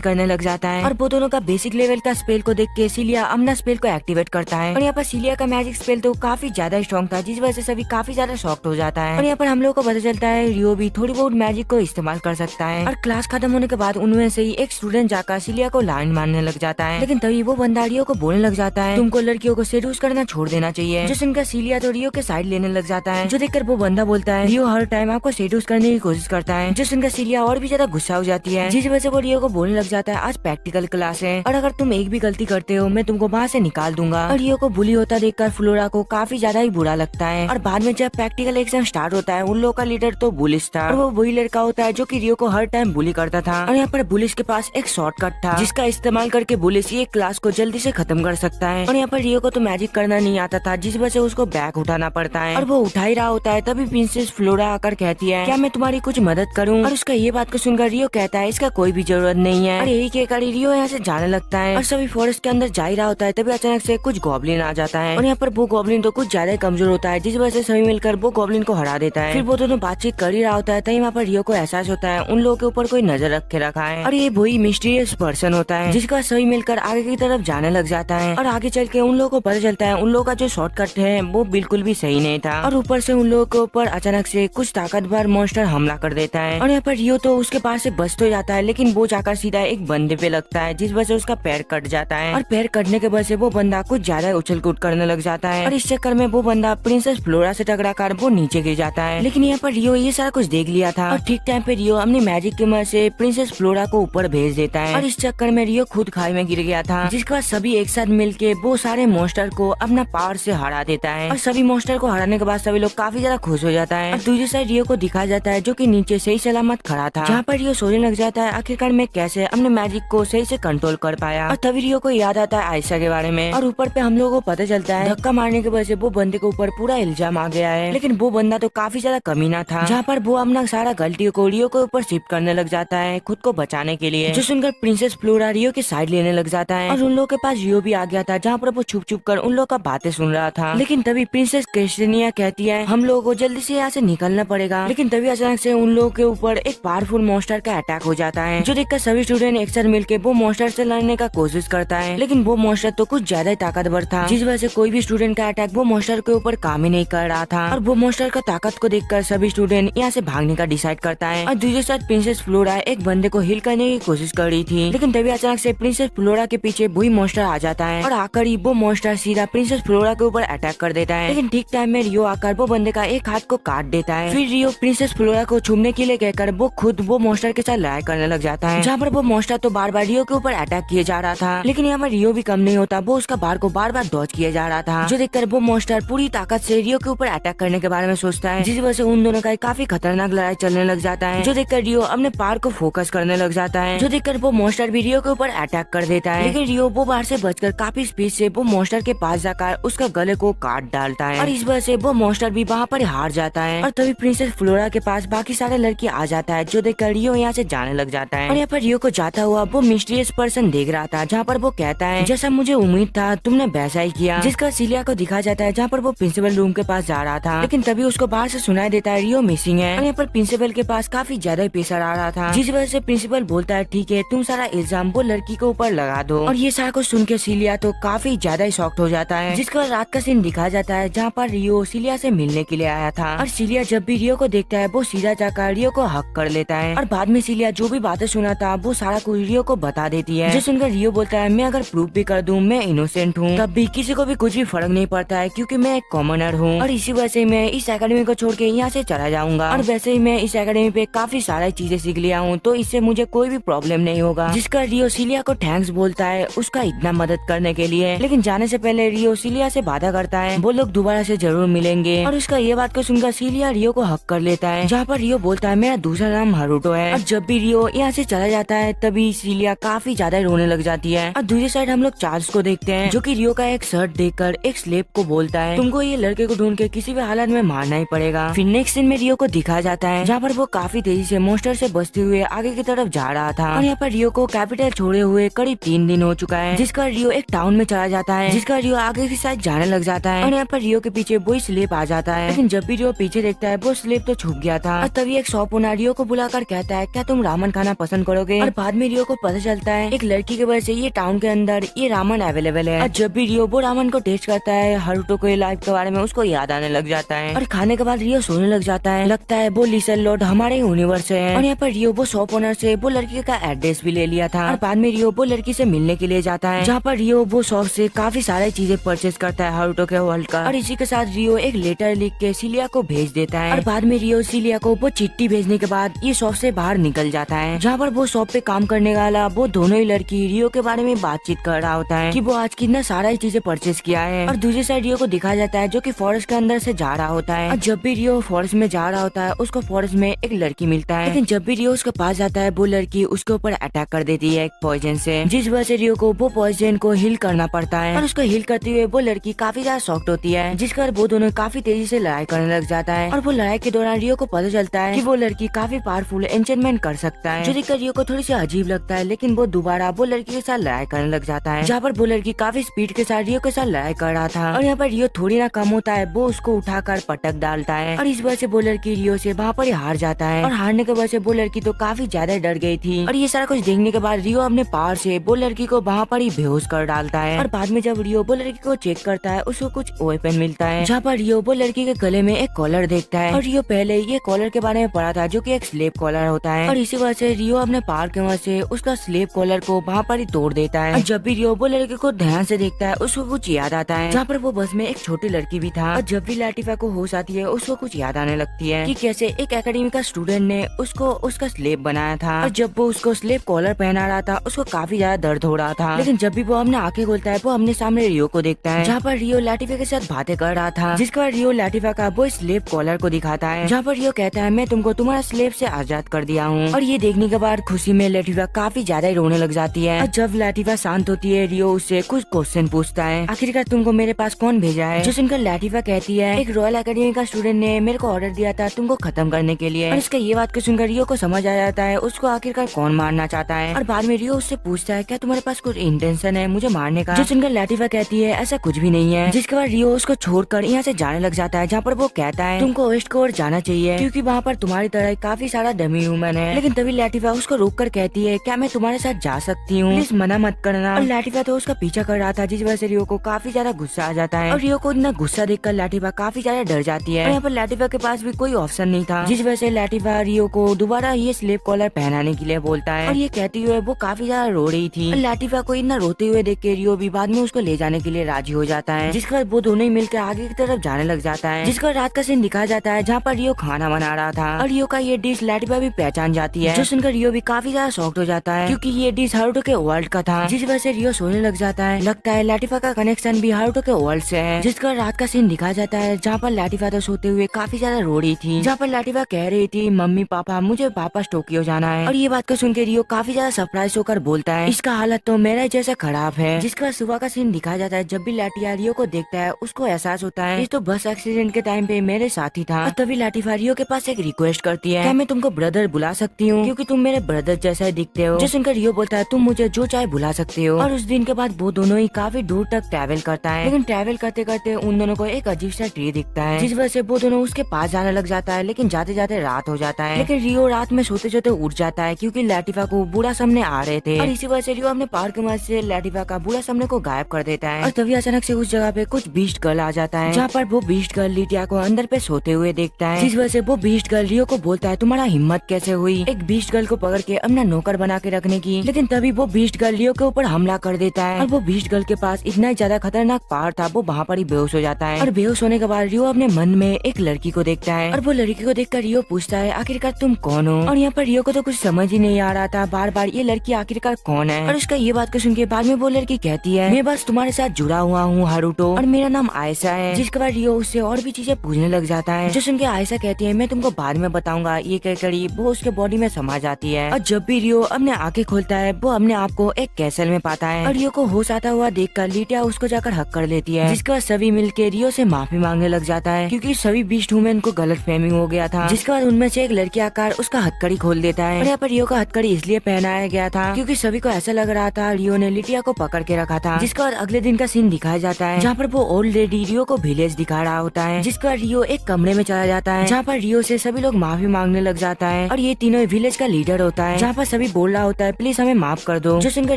करने लग जाता है। और वो दोनों का बेसिक लेवल का स्पेल को देख के सिलिया अपना स्पेल को एक्टिवेट करता है। और यहाँ पर सिलिया का मैजिक स्पेल तो काफी ज्यादा स्ट्रॉन्ग था, जिस वजह से सभी काफी ज्यादा शॉक्ड हो जाता है। और यहाँ पर हम लोग को पता चलता है रियो भी थोड़ी बहुत मैजिक को इस्तेमाल कर सकता है। और क्लास खत्म होने के बाद उनमें से ही एक स्टूडेंट जाकर सिलिया को लाइन मारने लग जाता है, लेकिन तभी वो बंदा रियो को बोलने लग जाता है, तुमको लड़कियों को सेड्यूस करना छोड़ देना चाहिए। जो सुनकर सिलिया तो रियो के साइड लेने लग जाता है, जो देखकर वो बंदा बोलता है, रियो हर टाइम आपको सेड्यूस करने की कोशिश करता है। जो सुनकर सिलिया और भी ज्यादा गुस्सा हो जाती है, जिस वजह से वो रियो को बोलने लग जाता है, आज प्रैक्टिकल क्लास है और अगर तुम एक भी गलती करते हो मैं तुमको वहाँ से निकाल दूंगा। और रियो को बुली होता देखकर फ्लोरा को काफी ज्यादा ही बुरा लगता है। और बाद में जब प्रैक्टिकल एग्जाम स्टार्ट होता है, उन लोगों का लीडर तो बुलिस था और वो वही लड़का होता है जो कि रियो को हर टाइम बुली करता था। और यहाँ पर बुलिस के पास एक शॉर्टकट था, जिसका इस्तेमाल करके बुलिस ये क्लास को जल्दी से खत्म कर सकता है। और यहाँ पर रियो को तो मैजिक करना नहीं आता था, जिस वजह से उसको बैग उठाना पड़ता है और वो उठा ही रहा होता है। तभी प्रिंसेस फ्लोरा आकर कहती है, क्या मैं तुम्हारी कुछ मदद करूँ? और उसका ये बात को सुनकर रियो कहता है, इसका कोई भी जरूरत नहीं है। और यही कहकर रियो यहाँ से जाने लगता है और सभी फॉरेस्ट के अंदर जा ही रहा होता है। तभी अचानक से कुछ गॉब्लिन आ जाता है और यहाँ पर वो गॉब्लिन तो कुछ ज्यादा कमजोर होता है, जिस वजह से सभी मिलकर वो गॉब्लिन को हरा देता है। फिर वो दोनों बातचीत कर ही रहा होता है, तभी वहाँ पर रियो को एहसास होता है उन लोगों के ऊपर कोई नजर रखे रखा है और ये वही मिस्टीरियस पर्सन होता है, जिसका सभी मिलकर आगे की तरफ जाने लग जाता है। और आगे चल के उन लोगों को पता चलता है उन लोगों का जो शॉर्टकट है वो बिल्कुल भी सही नहीं था और ऊपर से उन लोगों के ऊपर अचानक से कुछ ताकतवर मॉन्स्टर हमला कर देता है। और यहाँ पर रियो तो उसके पास से बच तो जाता है, लेकिन वो जाकर सीधा एक बंदे पे लगता है, जिस वजह से उसका पैर कट जाता है। और पैर कटने के वजह से वो बंदा कुछ ज्यादा उछल कूद करने लग जाता है और इस चक्कर में वो बंदा प्रिंसेस फ्लोरा से टकरा कर वो नीचे गिर जाता है। लेकिन यहाँ पर रियो ये सारा कुछ देख लिया था और ठीक टाइम पे रियो अपनी मैजिक की मदद से प्रिंसेस फ्लोरा को ऊपर भेज देता है और इस चक्कर में रियो खुद खाई में गिर गया था, जिसके बाद सभी एक साथ मिलके वो सारे मॉन्स्टर को अपना पावर से हरा देता है। और सभी मॉन्स्टर को हराने के बाद सभी लोग काफी ज्यादा खुश हो जाता है। और दूसरी साइड रियो को दिखाया जाता है जो कि नीचे सही सलामत खड़ा था, जहाँ पर रियो सोचने लग जाता है आखिरकार मैं कैसे अपने मैजिक को सही से कंट्रोल कर पाया। और तभी रियो को याद आता है आयशा के बारे में और ऊपर पे हम लोगों को पता चलता है धक्का मारने की वजह से वो बंदे के ऊपर पूरा इल्जाम आ गया है, लेकिन वो बंदा तो काफी ज्यादा कमीना था, जहाँ पर वो अपना सारा गलतियों को रियो के ऊपर शिफ्ट करने लग जाता है खुद को बचाने के लिए। जो सुनकर प्रिंसेस फ्लोरा रियो की साइड लेने लग जाता है और उन लोगों के पास रियो भी आ गया था, जहाँ पर वो छुप छुप कर उन लोगों का बातें सुन रहा था। लेकिन तभी प्रिंसेस क्रिस्टिनिया कहती है हम लोगों को जल्दी से यहाँ से निकलना पड़ेगा। लेकिन तभी अचानक से उन लोगों के ऊपर एक पावरफुल मॉन्स्टर का अटैक हो जाता है, जो देखकर सभी स्टूडेंट एक साथ मिलकर वो मॉन्स्टर से लड़ने का कोशिश करता है, लेकिन वो मॉन्स्टर तो कुछ ज्यादा ही ताकतवर था, जिस वजह से कोई भी स्टूडेंट का अटैक वो मॉन्स्टर के ऊपर काम ही नहीं कर रहा था। और वो मॉन्स्टर का ताकत को देखकर सभी स्टूडेंट यहाँ से भागने का डिसाइड करता है। और दूसरे साइड प्रिंसेस फ्लोरा एक बंदे को हिल करने की कोशिश कर रही थी, लेकिन तभी अचानक से प्रिंसेस फ्लोरा के पीछे वही मॉन्स्टर आ जाता है और आकर ही वो मॉन्स्टर सीधा प्रिंसेस फ्लोरा के ऊपर अटैक कर देता है। लेकिन ठीक टाइम में रियो आकर वो बंदे का एक हाथ को काट देता है। फिर रियो प्रिंसेस फ्लोरा को छूने के लिए कहकर वो खुद वो मॉन्स्टर के साथ लड़ाई करने लग जाता है, जहाँ पर वो मॉन्स्टर तो बार बार रियो के ऊपर अटैक किए जा रहा था, लेकिन यहाँ पर रियो भी कम नहीं होता, वो उसका बार को बार बार डॉज किया जा रहा था, जो देखकर वो मॉन्स्टर पूरी ताकत से रियो के ऊपर अटैक करने के बारे में सोचता है, जिस वजह से उन दोनों का काफी खतरनाक लड़ाई चलने लग जाता है, जो देखकर रियो अपने पार को फोकस करने लग जाता है, जो देखकर वो मॉन्स्टर भी रियो के ऊपर अटैक कर देता है। लेकिन रियो वो बाहर से बचकर काफी स्पीड से वो मॉन्स्टर के पास जाकर उसका गले को काट डालता है और इस वजह से वो मॉन्स्टर भी वहाँ पर हार जाता है। और तभी प्रिंसेस फ्लोरा के पास बाकी सारे लड़के आ जाता है, जो देखकर रियो यहाँ से जाने लग जाता है। और यहाँ पर रियो को जाता हुआ वो मिस्टीरियस पर्सन देख रहा था, जहाँ पर वो कहता है जैसा मुझे उम्मीद था तुमने वैसा ही किया, जिसका सिलिया को दिखाया जाता है जहाँ पर वो प्रिंसिपल रूम के पास जा रहा था, लेकिन तभी उसको बाहर से सुनाई देता है रियो मिसिंग है। और यहाँ पर प्रिंसिपल के पास काफी ज्यादा प्रेशर आ रहा था, जिस वजह से प्रिंसिपल बोलता है ठीक है तुम सारा इल्जाम वो लड़की के ऊपर लगा दो। और ये सारा कुछ सुन के सिलिया तो काफी ज्यादा शॉक्ड हो जाता है, जिसके बाद रात का सीन दिखाया जाता है जहाँ पर रियो सिलिया से मिलने के लिए आया था। और सिलिया जब भी रियो को देखता है वो सीधा जाकर रियो को हक कर लेता है और बाद में सिलिया जो भी बातें सुना था वो सारा कुछ रियो को बता देती है, जो सुनकर रियो बोलता है मैं अगर प्रूफ भी कर दूं मैं इनोसेंट हूँ, तब भी किसी को भी कुछ भी फर्क नहीं पड़ता है क्योंकि मैं एक कॉमनर हूँ और इसी वजह से मैं इस एकेडमी को छोड़ के यहाँ से चला जाऊंगा। और वैसे ही मैं इस एकेडमी पे काफी सारी चीजें सीख लिया हूँ, तो इससे मुझे कोई भी प्रॉब्लम नहीं होगा। जिसका रियो सिलिया को थैंक्स बोलता है उसका इतना मदद करने के लिए, लेकिन जाने से पहले रियो सिलिया से वादा करता है वो लोग दोबारा से जरूर मिलेंगे। और उसका ये बात को सुनकर सिलिया रियो को हक कर लेता है, जहाँ पर रियो बोलता है मेरा दूसरा नाम हारुतो है। और जब भी रियो यहाँ से चला जाता है तभी सिलिया काफी ज्यादा रोने लग जाती है। और दूसरी साइड हम लोग चार्ल्स को देखते हैं, जो कि रियो का एक शर्ट देखकर एक स्लेव को बोलता है तुमको ये लड़के को ढूंढ के किसी भी हालत में मारना ही पड़ेगा। फिर नेक्स्ट सीन में रियो को दिखाया जाता है जहाँ पर वो काफी तेजी से मॉन्स्टर से बचते हुए आगे की तरफ जा रहा था। और यहाँ पर रियो को कैपिटल छोड़े हुए करीब 3 दिन हो चुका है, जिसका रियो एक टाउन में चला जाता है, जिसका रियो आगे की साइड जाने लग जाता है। और यहाँ पर रियो के पीछे वही स्लेव आ जाता है, लेकिन जब भी रियो पीछे देखता है वो स्लेव तो छुप गया था। और तभी एक शॉप ओनर रियो को बुलाकर कहता है क्या तुम रामन खाना पसंद करोगे। और बाद में रियो को पता चलता है एक लड़की की वजह से ये टाउन के अंदर ये रामन अवेलेबल है। और जब भी रियो वो रामन को टेस्ट करता है हारुतो के लाइफ के बारे में उसको याद आने लग जाता है। और खाने के बाद रियो सोने लग जाता है। लगता है वो लिसन लॉर्ड हमारे यूनिवर्स है। और यहाँ पर रियो वो शॉप ओनर से वो लड़की का एड्रेस भी ले लिया था। और बाद में रियो वो लड़की से मिलने के लिए जाता है, जहाँ पर रियो वो शॉप से काफी सारी चीजें परचेज करता है हारुतो के वर्ल्ड का। और इसी के साथ रियो एक लेटर लिख के सिलिया को भेज देता है। और बाद में रियो सिलिया को वो चिट्ठी भेजने के बाद ये शॉप से बाहर निकल जाता है, जहाँ पर वो शॉप पे काम करने वाला वो दोनों ही लड़की रियो के बारे में बातचीत कर रहा होता है कि वो आज कितना सारा चीजें परचेज किया है। और दूसरी साइड रियो को दिखाया जाता है जो कि फॉरेस्ट के अंदर से जा रहा होता है। और जब भी रियो फॉरेस्ट में जा रहा होता है उसको फॉरेस्ट में एक लड़की मिलता है, लेकिन जब भी रियो उसके पास जाता है वो लड़की उसके ऊपर अटैक कर देती है एक पॉइजन से, जिस वजह से रियो को वो पॉइजन को हील करना पड़ता है। और उसको हील करते हुए वो लड़की काफी ज्यादा शॉक्ड होती है, जिस पर वो दोनों काफी तेजी से लड़ाई करने लग जाता है। और वो लड़ाई के दौरान रियो को पता चलता है कि वो लड़की काफी पावरफुल एंचेंटमेंट कर सकता है, जो देखकर रियो को थोड़ी सी अजीब लगता है। लेकिन वो दोबारा वो लड़की के साथ लड़ाई करने लग जाता है, जहाँ पर वो लड़की काफी स्पीड के साथ रियो के साथ लड़ाई कर रहा था। और यहाँ पर रियो थोड़ी ना कम होता है, वो उसको उठाकर पटक डालता है। और इस वजह से वो लड़की रियो से वहाँ पर हार जाता है। और हारने के वजह से वो लड़की तो काफी ज्यादा डर गई थी। और ये सारा कुछ देखने के बाद रियो अपने पावर से वो लड़की को वहाँ पर ही बेहोश कर डालता है। और बाद में जब रियो वो लड़की को चेक करता है उसको कुछ वेपन मिलता है, जहाँ पर रियो वो लड़की के गले में एक कॉलर देखता है। और रियो पहले ये कॉलर के बारे में पढ़ा था जो कि एक स्लेव कॉलर होता है। और इसी वजह से रियो अपने पावर के वजह से उसका स्लेव कॉलर को वहाँ पर ही तोड़ देता है। और जब भी रियो वो लड़की को ध्यान से देखता है उसको कुछ याद आता है, जहाँ पर वो बस में एक छोटी लड़की भी था। और जब भी लाटिफा को होश आती है उसको कुछ याद आने लगती है कि कैसे एक एकेडमी का स्टूडेंट ने उसको उसका स्लेव बनाया था। और जब वो उसको स्लेव कॉलर पहना रहा था उसको काफी ज्यादा दर्द हो रहा था। लेकिन जब भी वो अपने आंखें खोलता है वो अपने सामने रियो को देखता है, जहाँ पर रियो लाटिफा के साथ बातें कर रहा था, जिसके बाद रियो लाटिफा का वो स्लेव कॉलर को दिखाता है, जहाँ पर रियो कहता है मैं तुमको तुम्हारा स्लेव से आजाद कर दिया हूँ। और ये देखने के बाद खुशी में लाटिफा काफी ज्यादा ही रोने लग जाती है। और जब लाटिफा शांत होती है रियो उससे कुछ क्वेश्चन पूछता है, आखिरकार तुमको मेरे पास कौन भेजा है। जो सुनकर लाटिफा कहती है एक रॉयल एकेडमी का स्टूडेंट ने मेरे को ऑर्डर दिया था तुमको खत्म करने के लिए। और इसका ये बात को सुनकर रियो को समझ आ जाता है उसको आखिरकार कौन मारना चाहता है। और बाद में रियो उससे पूछता है क्या तुम्हारे पास कुछ इंटेंशन है मुझे मारने का। जो सुनकर लाटिफा कहती है ऐसा कुछ भी नहीं है, जिसके बाद रियो उसको छोड़कर यहाँ से जाने लग जाता है, जहाँ पर वो कहता है तुमको वेस्ट को जाना चाहिए क्योंकि वहाँ पर तुम्हारी तरह काफी सारा डमी ह्यूमन है। लेकिन तभी लाटिफा उसको रोक कर कहती है क्या मैं तुम्हारे साथ जा सकती हूँ, प्लीज मना मत करना। और लाटिफा तो उसका पीछा कर रहा था, जिस वजह से रियो को काफी ज्यादा गुस्सा आ जाता है। और रियो को इतना गुस्सा देखकर लाटिफा काफी ज्यादा डर जाती है। और यहाँ पर लाटिफा के पास भी कोई ऑप्शन नहीं था, जिस वजह से लाटिफा रियो को दोबारा ये स्लेव कॉलर पहनाने के लिए बोलता है। और ये कहते हुए वो काफी ज्यादा रो रही थी। और लाटिफा को इतना रोते हुए देख के रियो भी बाद में उसको ले जाने के लिए राजी हो जाता है, जिसके बाद वो दोनों ही मिलकर आगे की तरफ जाने लग जाता है। जिसके बाद रात का सीन दिखाया जाता है, जहाँ पर रियो खाना बना रहा था। और रियो का ये डिश लाटिफा भी पहचान जाती है, जो सुनकर रियो भी काफी ज्यादा शॉक्ड हो जाता है, क्योंकि ये डिश हारुतो के वर्ल्ड का था, जिस वजह से रियो सोने लग जाता है। लगता है लाटिफा का कनेक्शन भी हारुतो के वर्ल्ड से है। जिसका रात का सीन दिखाया जाता है, जहाँ पर लाटिफा तो सोते हुए काफी ज्यादा रो रही थी, जहाँ पर लाटिफा कह रही थी मम्मी पापा मुझे वापस टोक्यो जाना है। और ये बात को सुन के रियो काफी ज्यादा सरप्राइज होकर बोलता है इसका हालत तो मेरा जैसा खराब है। जिसका सुबह का सीन दिखाया जाता है, जब भी लाटिया रियो को देखता है उसको एहसास होता है ये तो बस एक्सीडेंट के टाइम पे मेरे साथ ही था। और तभी लाटिफा रियो के पास एक रिक्वेस्ट करती है क्या मैं तुमको ब्रदर बुला सकती हूँ, क्योंकि तुम मेरे ब्रदर जैसा ही दिखते हो। जो सुनकर रियो बोलता है तुम मुझे जो चाहे बुला सकते हो। और उस दिन के बाद वो दोनों ही काफी दूर तक ट्रैवल करता है, लेकिन ट्रैवल करते करते उन दोनों को एक अजीब सा ट्री दिखता है, जिस वजह से वो दोनों उसके पास जाने लग जाता है। लेकिन जाते जाते रात हो जाता है, लेकिन रियो रात में सोते सोते उठ जाता है, क्योंकि लाटिफा को बुरा सपने आ रहे थे। और इसी वजह से रियो अपने पावर की मदद से लाटिफा का बुरा सपने को गायब कर देता है। और तभी अचानक से उस जगह पे कुछ बीस्ट गर्ल आ जाता है, जहाँ पर वो बीस्ट गर्ल लिटिया को अंदर पे सोते हुए देखता है, जिस वजह से वो बीस्ट गर्ल रियो को बोलता है तुम्हारा हिम्मत कैसे हुई एक बीस्ट गर्ल को पकड़ के अपना नौकर बना के रखने की। लेकिन तभी वो बीस्ट गर्ल रियो के ऊपर हमला कर देता है, और वो बीस्ट गर्ल के पास इतना ज्यादा खतरनाक पावर था वो वहाँ पर ही बेहोश हो जाता है। और बेहोश होने के बाद रियो अपने मन में एक लड़की को देखता है, और वो लड़की को देखकर रियो पूछता है आखिरकार तुम कौन हो। और यहाँ पर रियो को तो कुछ समझ ही नहीं आ रहा था बार बार ये लड़की आखिरकार कौन है। और उसका ये बात को सुन के बाद में वो लड़की कहती है मैं बस तुम्हारे साथ जुड़ा हुआ हूँ हारुतो, और मेरा नाम आयशा है। जिसके बाद रियो उससे और भी चीजें पूछने लग जाता है, जो सुन के आयशा कहती है मैं तुमको बाद में बताऊंगा। ये कहकर वो उसके बॉडी में समा जाती है। और जब भी रियो अपने आंखें खोलता है वो अपने आप को एक कैसल में पाता है, और रियो को होश आता हुआ देखकर लिटिया उसको जाकर हक कर लेती है। जिसके बाद सभी मिलकर रियो से माफी मांगने लग जाता है, क्योंकि सभी बीस्ट वुमेन को गलत फहमी हो गया था। जिसके बाद उनमें से एक लड़की आकर उसका हथकड़ी खोल देता है। और यहाँ पर रियो का हथकड़ी इसलिए पहनाया गया था क्योंकि सभी को ऐसा लग रहा था रियो ने लिटिया को पकड़ के रखा था। जिसके बाद अगले दिन का सीन दिखाया जाता है, जहाँ पर वो ओल्ड लेडी रियो को विलेज दिखा रहा होता है। जिसके बाद रियो एक कमरे में चला जाता है, जहाँ पर रियो से सभी लोग माफी मांगने लग जाता है। है और ये तीनों विलेज का लीडर होता है, जहाँ पर सभी बोल रहा होता है प्लीज हमें माफ कर दो। जो सुनकर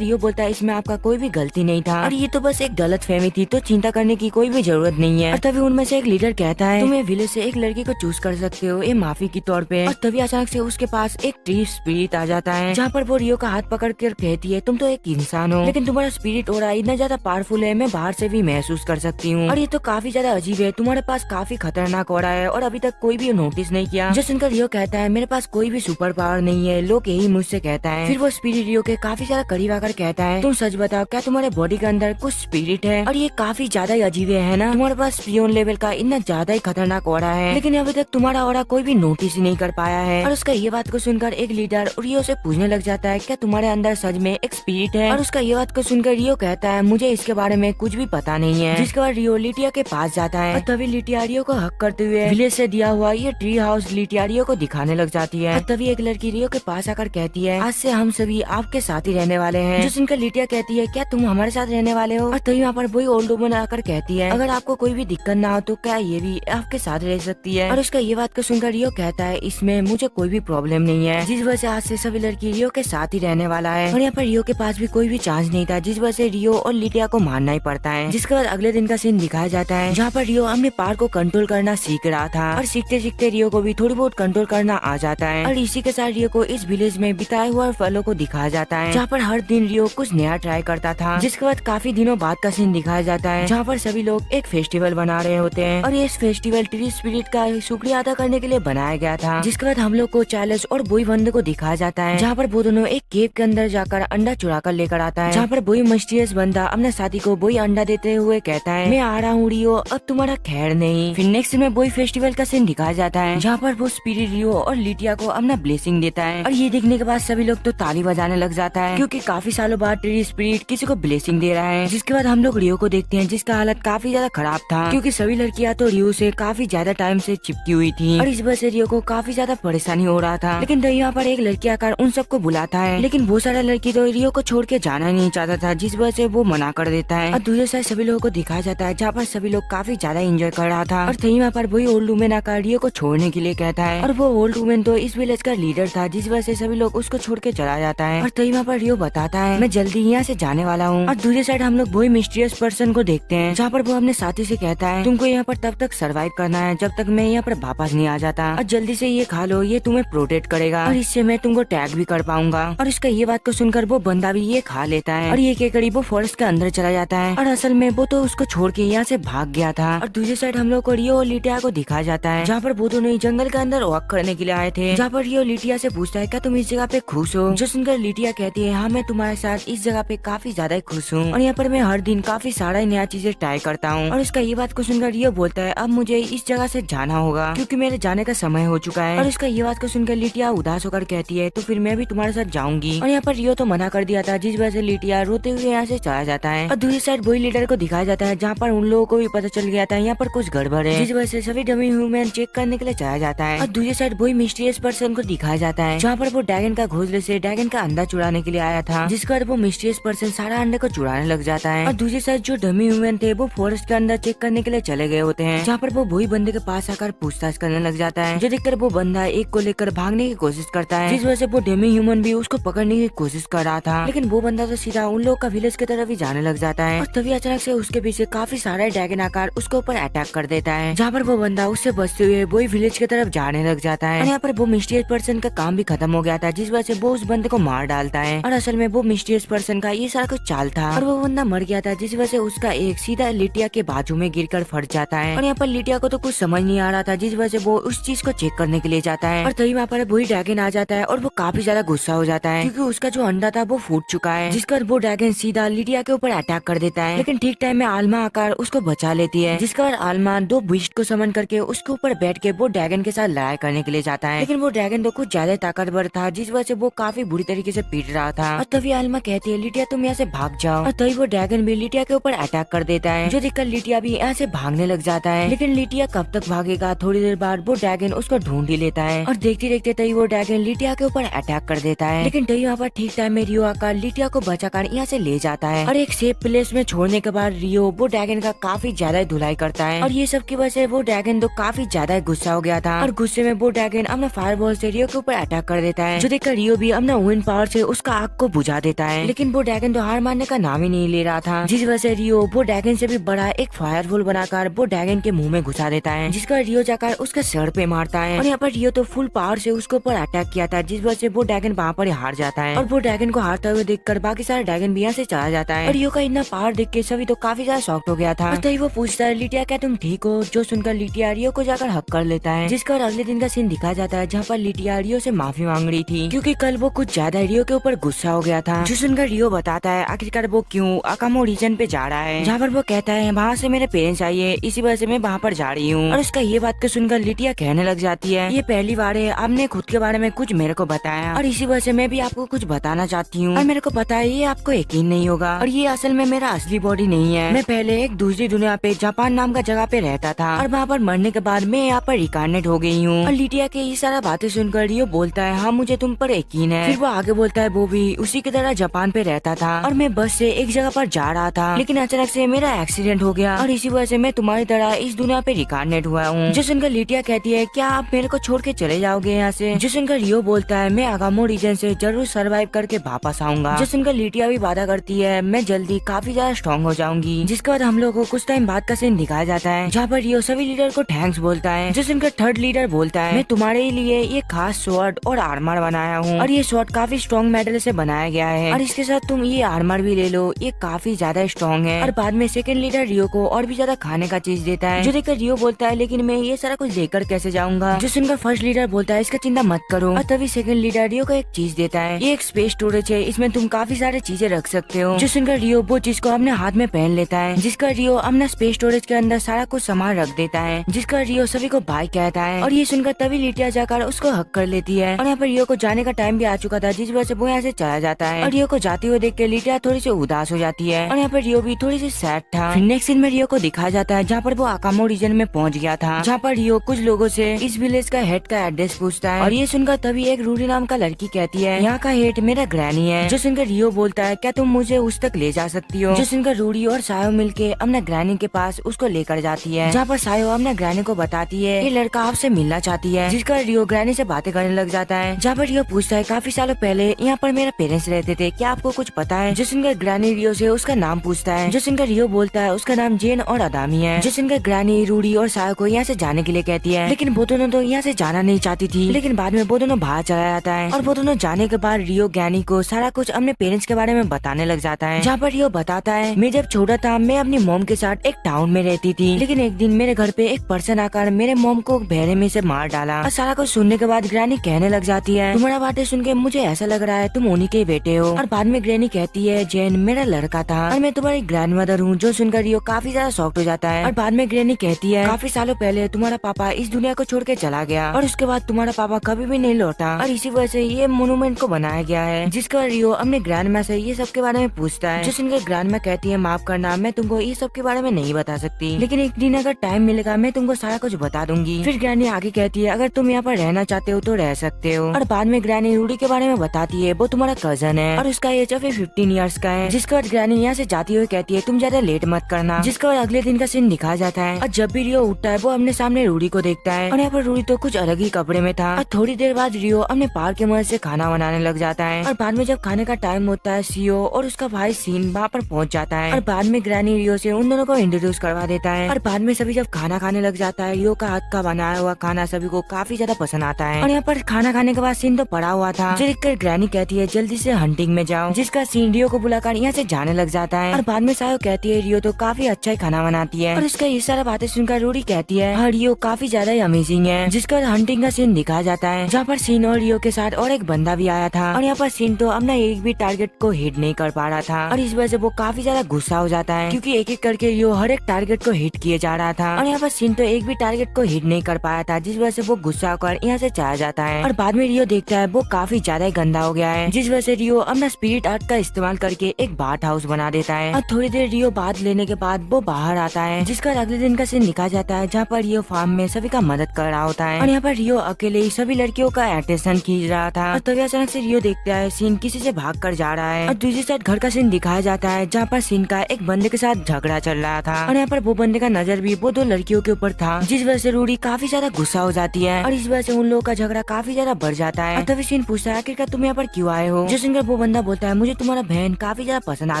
रियो बोलता है इसमें आपका कोई भी गलती नहीं था और ये तो बस एक गलत फहमी थी, तो चिंता करने की कोई भी जरूरत नहीं है। और तभी उनमें से एक लीडर कहता है तुम विलेज से एक लड़की को चूज कर सकते हो ये माफी के तौर पे। और तभी अचानक से उसके पास एक ट्री स्पिरिट आ जाता है, जहाँ पर वो रियो का हाथ पकड़ कर कहती है तुम तो एक इंसान हो लेकिन तुम्हारा स्पिरिट हो रहा है इतना ज्यादा पावरफुल है, मैं बाहर से भी महसूस कर सकती हूँ और ये तो काफी ज्यादा अजीब है, तुम्हारे पास काफी खतरनाक हो रहा है और अभी तक कोई भी नोटिस नहीं किया। जो सुनकर रियो कहता है मेरे पास कोई भी सुपर पावर नहीं है, लोग यही मुझसे कहता है। फिर वो स्पिरिट रियो के काफी ज्यादा करीब आकर कहता है तुम सच बताओ क्या तुम्हारे बॉडी के अंदर कुछ स्पिरिट है और ये काफी ज्यादा अजीब है ना, तुम्हारे पास पियोन लेवल का इतना ज्यादा ही खतरनाक हो रहा है लेकिन अभी तक तुम्हारा हो कोई भी नोटिस ही नहीं कर पाया है। और उसका ये बात को सुनकर एक लीडर रियो से पूछने लग जाता है क्या तुम्हारे अंदर सच में एक स्पिरिट है। और उसका ये बात को सुनकर रियो कहता है मुझे इसके बारे में कुछ भी पता नहीं है। जिसके बाद रियो लिटिया के पास जाता है और तभी लिटिया रियो को हक करते हुए विलेज से दिया हुआ ये ट्री हाउस लिटिया रियो को दिखाने लग जाती है। और तभी एक लड़की रियो के पास आकर कहती है आज से हम सभी आपके साथ ही रहने वाले हैं। जो सुनकर लिटिया कहती है क्या तुम हमारे साथ रहने वाले हो। और तभी वहाँ पर वही ओल्ड वुमन आकर कहती है अगर आपको कोई भी दिक्कत ना हो तो क्या ये भी आपके साथ रह सकती है। और उसका ये बात को सुनकर रियो कहता है इसमें मुझे कोई भी प्रॉब्लम नहीं है, जिस वजह से आज से सभी लड़की रियो के साथ ही रहने वाला है। और यहाँ पर रियो के पास भी कोई भी चांस नहीं था, जिस वजह से रियो और लिटिया को मारना ही पड़ता है। जिसके बाद अगले दिन का सीन दिखाया जाता है, जहाँ पर रियो अपने पावर को कंट्रोल करना सीख रहा था और सीखते सीखते रियो को भी थोड़ी बहुत कंट्रोल करना आ जाता है। और इसी के साथ रियो को इस विलेज में बिताए हुए पलों को दिखाया जाता है, जहाँ पर हर दिन रियो कुछ नया ट्राई करता था। जिसके बाद काफी दिनों बाद का सीन दिखाया जाता है, जहाँ पर सभी लोग एक फेस्टिवल बना रहे होते हैं और ये फेस्टिवल ट्री स्पिरिट का शुक्रिया अदा करने के लिए बनाया गया था। जिसके बाद हम लोग को चार्ल्स और बोई बंदे को दिखाया जाता है, जहाँ पर वो दोनों एक केव के अंदर जाकर अंडा चुरा कर लेकर आता है, जहाँ पर बोई मिस्टीरियस बंदा अपने साथी को बोई अंडा देते हुए कहता है मैं आ रहा हूँ रियो अब तुम्हारा खैर नहीं। फिर नेक्स्ट में बोई फेस्टिवल का सीन दिखाया जाता है, जहाँ पर वो स्पिरिट रियो और लिटिया को अपना ब्लेसिंग देता है और ये देखने के बाद सभी लोग तो ताली बजाने लग जाता है, क्योंकि काफी सालों बाद ट्री स्पिरिट किसी को ब्लेसिंग दे रहा है। जिसके बाद हम लोग रियो को देखते हैं, जिसका हालत काफी ज्यादा खराब था, क्योंकि सभी लड़कियां तो रियो से काफी ज्यादा टाइम से चिपकी हुई थी और इस वजह से रियो को काफी ज्यादा परेशानी हो रहा था। लेकिन यहाँ पर एक लड़की आकर उन सबको बुलाता है, लेकिन वो सारा लड़की तो रियो को छोड़ के जाना नहीं चाहता था, जिस वजह से वो मना कर देता है। और दूसरे साइड सभी लोगों को दिखाया जाता है, जहाँ पर सभी लोग काफी ज्यादा एंजॉय कर रहा था। और यहाँ पर वही ओल्ड वुमेन आकर रियो को छोड़ने के लिए कहता है और वो ओल्ड वुमेन तो इस विलेज का लीडर था, जिस वजह से सभी लोग उसको छोड़ के चला जाता है। और यहाँ पर रियो बताता है मैं जल्दी यहाँ से जाने वाला हूँ। और दूसरी साइड हम लोग वही मिस्टीरियस पर्सन को देखते हैं, जहाँ पर वो अपने साथी से कहता है तुमको यहाँ पर तब तक सर्वाइव करना है जब तक मैं यहाँ पर वापस नहीं आ जाता, और जल्दी से ये खा लो, ये तुम्हें प्रोटेक्ट करेगा और इससे मैं तुमको टैग भी कर पाऊंगा। और इसका ये बात को सुनकर वो बंदा भी ये खा लेता है और ये के करीब वो फॉरेस्ट के अंदर चला जाता है और असल में वो तो उसको छोड़ के यहाँ से भाग गया था। और दूसरी साइड हम लोग को रियो और लिटिया को दिखाया जाता है, जहाँ पर वो दोनों जंगल के अंदर वॉक करने के लिए आए थे, जहाँ पर रियो लिटिया से पूछता है क्या तुम इस जगह पे खुश हो। जो सुनकर लिटिया कहती है हाँ मैं तुम्हारे साथ इस जगह पे काफी ज्यादा खुश हूँ और यहाँ पर मैं हर दिन काफी सारा नया चीजें ट्राई करता हूँ। और इसका ये बात को सुनकर रियो बोलता है अब मुझे इस जगह से जाना होगा, क्योंकि मेरे जाने का समय हो चुका है। और इसका ये बात को सुनकर लिटिया उदास होकर कहती है तो फिर मैं भी तुम्हारे साथ जाऊंगी। और यहाँ पर रियो तो मना कर दिया था, जिस वजह से लिटिया रोते हुए यहाँ से चला जाता है। और दूसरी साइड वही लीडर को दिखाया जाता है, जहाँ पर उन लोगों को भी पता चल गया था यहाँ पर कुछ गड़बड़ है, जिस वजह से सभी डमी ह्यूमन चेक करने के लिए चला जाता है। और दूसरी साइड वही मिस्टीरियस पर्सन को दिखाया जाता है, जहाँ पर वो ड्रैगन का घोंसले से ड्रैगन का अंडा चुराने के लिए आया था, जिसके बाद वो मिस्टीरियस पर्सन सारा अंडे को चुराने लग जाता है। और दूसरी साइड जो डमी ह्यूमन थे वो फॉरेस्ट के अंदर चेक करने के लिए चले गए होते हैं, जहाँ पर वो वही बंदे के पास आकर पूछताछ करने लग जाता है, जो देखकर वो बंदा एक को लेकर भागने की कोशिश करता है, जिस वजह से वो डेमी ह्यूमन भी उसको पकड़ने की कोशिश कर रहा था। लेकिन वो बंदा तो सीधा उन लोग का विलेज की तरफ ही जाने लग जाता है। और तभी अचानक से उसके पीछे काफी सारा ड्रैगन आकर उसके ऊपर अटैक कर देता है, जहाँ पर वो बंदा उससे बचते हुए वही विलेज की तरफ जाने लग जाता है। और यहाँ पर वो मिस्टीरियस पर्सन का काम भी खत्म हो गया था, जिस वजह से वो उस बंदे को मार डालता है। और असल में वो मिस्टीरियस पर्सन का ये सारा कुछ चाल था और वो बंदा मर गया था, जिस वजह से उसका एक सीधा लिटिया के बाजू में गिरकर फट जाता है। और यहाँ पर लिटिया को तो कुछ समझ नहीं आ रहा था, जिस वजह से वो उस चीज को चेक करने के लिए जाता है। और तभी वहाँ पर वही ड्रैगन आ जाता है और वो काफी ज्यादा गुस्सा हो जाता है, क्योंकि उसका जो अंडा था वो फूट चुका है, जिसका वो ड्रैगन सीधा लिटिया के ऊपर अटैक कर देता है। लेकिन ठीक टाइम में आलमा आकर उसको बचा लेती है, जिसका आलमा दो बीस्ट को समन करके उसके ऊपर बैठ के वो ड्रैगन के साथ लड़ाई करने के लिए जाता है। लेकिन वो ड्रैगन तो कुछ ज्यादा ताकतवर था, जिस वजह से वो काफी बुरी तरीके से पीट रहा था। और तभी आलमा कहती है लिटिया तुम यहाँ से भाग जाओ। और तभी वो ड्रैगन भी लिटिया के ऊपर अटैक कर देता है, जो देखकर लिटिया भी यहाँ से भागने लग जाता है। लेकिन लिटिया कब तक भागेगा, थोड़ी देर बाद वो ड्रैगन उसको ढूंढ ही लेता है और देखते देखते तभी वो ड्रैगन लिटिया के ऊपर अटैक कर देता है। लेकिन तभी वहाँ पर ठीक टाइम में रियो आकर लिटिया को बचाकर यहाँ से ले जाता है और एक सेफ प्लेस में छोड़ने के बाद रियो वो ड्रैगन का काफी ज्यादा धुलाई करता है। और ये सब की वजह से वो ड्रैगन तो काफी ज्यादा गुस्सा हो गया था और गुस्से में वो ड्रैगन अपना फायर फायर बॉल से रियो के ऊपर अटैक कर देता है, जो देखकर रियो भी अपना विंड पावर से उसका आग को बुझा देता है। लेकिन वो ड्रैगन तो हार मानने का नाम ही नहीं ले रहा था, जिस वजह से रियो वो ड्रैगन से भी बड़ा एक फायर बॉल बनाकर वो ड्रैगन के मुंह में घुसा देता है, जिसका रियो जाकर उसके सर पे मारता है। और यहाँ पर रियो तो फुल पावर से उसके ऊपर अटैक किया था, जिस वजह से वो ड्रैगन वहाँ पर हार जाता है। और वो ड्रैगन को हारते हुए देखकर बाकी सारे ड्रैगन भी यहाँ से चला जाता है। और रियो का इतना पावर देख के सभी तो काफी ज्यादा शॉक्ड हो गया था। तभी वो पूछता है, लिटिया क्या तुम ठीक हो? जो सुनकर लिटिया रियो को जाकर हक कर लेता है, जिसका अगले दिन का सीन दिखाया जाता है, जहाँ पर लिटिया रियो से माफी मांग रही थी, क्योंकि कल वो कुछ ज्यादा रियो के ऊपर गुस्सा हो गया था। जो सुनकर रियो बताता है आखिरकार वो क्यों अकामो रीजन पे जा रहा है, जहाँ पर वो कहता है वहाँ से मेरे पेरेंट्स आई है, इसी वजह से मैं वहाँ पर जा रही हूँ। और उसका ये बात को सुनकर लिटिया कहने लग जाती है, ये पहली बार है आपने खुद के बारे में कुछ मेरे को बताया, और इसी वजह से मैं भी आपको कुछ बताना चाहती हूँ। और मेरे को पता है ये आपको यकीन नहीं होगा, और ये असल में मेरा असली बॉडी नहीं है। मैं पहले एक दूसरी दुनिया पे जापान नाम का जगह पे रहता था, और वहाँ पर मरने के बाद मैं यहाँ पर रिकार्नेट हो गई हूँ। और लिटिया के ये सारा बातें सुनकर रियो बोलता है, हाँ मुझे तुम पर यकीन है। फिर वो आगे बोलता है, वो भी उसी की तरह जापान पे रहता था, और मैं बस से एक जगह पर जा रहा था, लेकिन अचानक से मेरा एक्सीडेंट हो गया, और इसी वजह से मैं तुम्हारी तरह इस दुनिया पे रिकार्नेट हुआ हूँ। जो सुनकर लिटिया कहती है, क्या आप मेरे को छोड़ के चले जाओगे यहाँ से? जो सुनकर रियो बोलता है, मैं आगामो रीजन से जरूर सर्वाइव करके वापस आऊंगा। जो सुनकर लिटिया भी वादा करती है, मैं जल्दी काफी ज्यादा स्ट्रॉन्ग हो जाऊंगी। जिसके बाद हम लोग को कुछ टाइम बाद का सीन दिखाया जाता है, जहाँ पर रियो सभी लीडर को थैंक्स बोलता है। जो सुनकर थर्ड लीडर बोलता है, मैं तुम्हारे लिए ये खास स्वॉर्ड और आर्मर बनाया हूँ, और ये स्वॉर्ड काफी स्ट्रॉन्ग मेटल से बनाया गया है, और इसके साथ तुम ये आर्मर भी ले लो, ये काफी ज्यादा स्ट्रॉन्ग है। और बाद में सेकंड लीडर रियो को और भी ज्यादा खाने का चीज देता है, जो देखकर रियो बोलता है, लेकिन मैं ये सारा कुछ लेकर कैसे जाऊंगा? जो सुनकर फर्स्ट लीडर बोलता है, इसका चिंता मत करो। और तभी सेकंड लीडर रियो को एक चीज देता है, ये एक स्पेस स्टोरेज है, इसमें तुम काफी सारी चीजें रख सकते हो। जो सुनकर रियो वो चीज को अपने हाथ में पहन लेता है, जिसका रियो अपना स्पेस स्टोरेज के अंदर सारा कुछ सामान रख देता है, जिसका रियो सभी को बाय कहता है। और ये सुनकर तभी लिटिया जाकर उसको हक कर लेती है, और यहाँ पर रियो को जाने का टाइम भी आ चुका था, जिस वजह से वो यहाँ से चला जाता है। और रियो को जाते हुए देख के लिटिया थोड़ी सी उदास हो जाती है, और यहाँ पर रियो भी थोड़ी सी सैड था। फिर नेक्स्ट सीन में रियो को दिखाया जाता है, जहाँ पर वो अकामो रीजन में पहुँच गया था, जहाँ पर रियो कुछ लोगों से इस विलेज का हेड का एड्रेस पूछता है। और ये सुनकर तभी एक रूडी नाम का लड़की कहती है, यहाँ का हेड मेरा ग्रैनी है। जो सुनकर रियो बोलता है, क्या तुम मुझे उस तक ले जा सकती हो? जो सुनकर रूडी और सायो मिलके अपना ग्रैनी के पास उसको लेकर जाती है, जहाँ पर सायो अपना ग्रैनी को बताती है ये लड़का आपसे मिलना चाहती है, जिसका रियो ग्रैनी से बातें करने लग जाता है। जहाँ पर रियो पूछता है, काफी सालों पहले यहाँ पर मेरे पेरेंट्स रहते थे, क्या आपको कुछ पता है? जो सुनकर ग्रैनी रियो से उसका नाम पूछता है। जो सुनकर रियो बोलता है, उसका नाम जेन और अदामी है। जो सुनकर ग्रैनी रूडी और सायो को यहाँ से जाने के लिए कहती है, लेकिन वो दोनों तो यहाँ से जाना नहीं चाहती थी। लेकिन बाद में वो दोनों बाहर चला जाता है, और वो दोनों जाने के बाद रियो ग्रैनी को सारा कुछ अपने पेरेंट्स के बारे में बताने लग जाता है। जहाँ पर रियो बताता है, मैं जब छोटा था मैं अपनी मॉम के साथ एक टाउन में रहती थी, लेकिन एक दिन मेरे घर पे एक पर्सन आकर मेरे मॉम को बहरे में से मार डाला। और सारा कुछ सुनने के बाद ग्रैनी कहने लग जाती है, तुम्हारा बातें सुन के मुझे ऐसा लग रहा है तुम उन्हीं के बेटे हो। और बाद में ग्रैनी कहती है, जैन मेरा लड़का था और मैं तुम्हारी ग्रैंड मदर हूँ। जो सुनकर रियो काफी ज्यादा शॉक्ड हो जाता है। और बाद में ग्रैनी कहती है, काफी सालों पहले तुम्हारा पापा इस दुनिया को छोड़ के चला गया, और उसके बाद तुम्हारा पापा कभी भी नहीं लौटा, और इसी वजह से ये मोन्यूमेंट को बनाया गया है। जिसका रियो अपने ग्रैंड माँ से ये सब के बारे में पूछता है। जो सुनकर ग्रैंड माँ कहती है, माफ करना मैं तुमको ये सब के बारे में नहीं बता सकती, लेकिन एक दिन अगर टाइम मिलेगा मैं तुमको सारा कुछ बता दूंगी। फिर ग्रैनी आगे कहती है, अगर तुम यहाँ पर रहना चाहते हो तो रह सकते हो। और बाद में ग्रैनी रूडी के बारे में बताती है, वो तुम्हारा कजन है और उसका एज अभी 15 इयर्स का है। जिसके बाद ग्रैनी यहाँ से जाती हुई कहती है, तुम ज्यादा लेट मत करना। जिसके बाद अगले दिन का सीन दिखाया जाता है, और जब भी रियो उठता है वो अपने सामने रूडी को देखता है, और यहाँ पर रूडी तो कुछ अलग ही कपड़े में था। और थोड़ी देर बाद रियो अपने पार के मदद से खाना बनाने लग जाता है, और बाद में जब खाने का टाइम होता है सीओ और उसका भाई सीन वहाँ पर पहुँच जाता है, और बाद में ग्रैनी रियो से उन दोनों को इंट्रोड्यूस करवा देता है। और बाद में सभी जब खाना खाने लग जाता है, रियो का हाथ का बनाया हुआ खाना सभी को काफी ज्यादा पसंद आता है। और यहाँ पर खाना खाने के बाद सीन तो पड़ा हुआ था, जो देखकर ग्रैनी कहती है, जल्दी से हंटिंग में जाओ। जिसका सीन रियो को बुलाकर यहाँ से जाने लग जाता है। और बाद में सायो कहती है, रियो तो काफी अच्छा ही खाना बनाती है। और उसका ये सारा बातें सुनकर रूडी कहती है, हाँ रियो काफी ज्यादा ही अमेजिंग है। जिसका हंटिंग का सीन दिखाया जाता है, जहाँ पर सीन और रियो के साथ और एक बंदा भी आया था। और यहाँ पर सीन तो अपना एक भी टारगेट को हिट नहीं कर पा रहा था, और इस वजह से वो काफी ज्यादा गुस्सा हो जाता है, क्योंकि एक एक करके रियो हर एक टारगेट को हिट किए जा रहा था। और यहाँ पर सीन तो एक भी टारगेट को हिट नहीं कर पाया था, जिस वजह से वो गुस्सा होकर यहाँ से चला जाता है। और बाद में रियो देखता है वो काफी ज्यादा गंदा हो गया है, जिस वजह से रियो अपना स्पिरिट आर्ट का इस्तेमाल करके एक बाथ हाउस बना देता है। और थोड़ी देर रियो बाथ लेने के बाद वो बाहर आता है, जिसका अगले दिन का सीन दिखा जाता है, जहाँ पर रियो फार्म में सभी का मदद कर रहा होता है। और यहाँ पर रियो अकेले ही सभी लड़कियों का अटेंशन खींच रहा था। और तभी अचानक से रियो देखता है सीन किसी से भाग कर जा रहा है, और दूसरी साइड घर का सीन दिखाया जाता है, जहाँ पर सीन का एक बंदे के साथ झगड़ा चल रहा था। और यहाँ पर वो बंदे का नजर भी वो दो लड़कियों के ऊपर था, जिस वजह से रूडी काफी ज्यादा गुस्सा हो जाती है, और इस वजह से उन लोगों का झगड़ा काफी ज्यादा बढ़ जाता है। तभी सीन पूछता है आखिरकार तुम यहाँ पर क्यों आए हो। जो सुनकर वो बंदा बोलता है मुझे तुम्हारा बहन काफी ज्यादा पसंद आ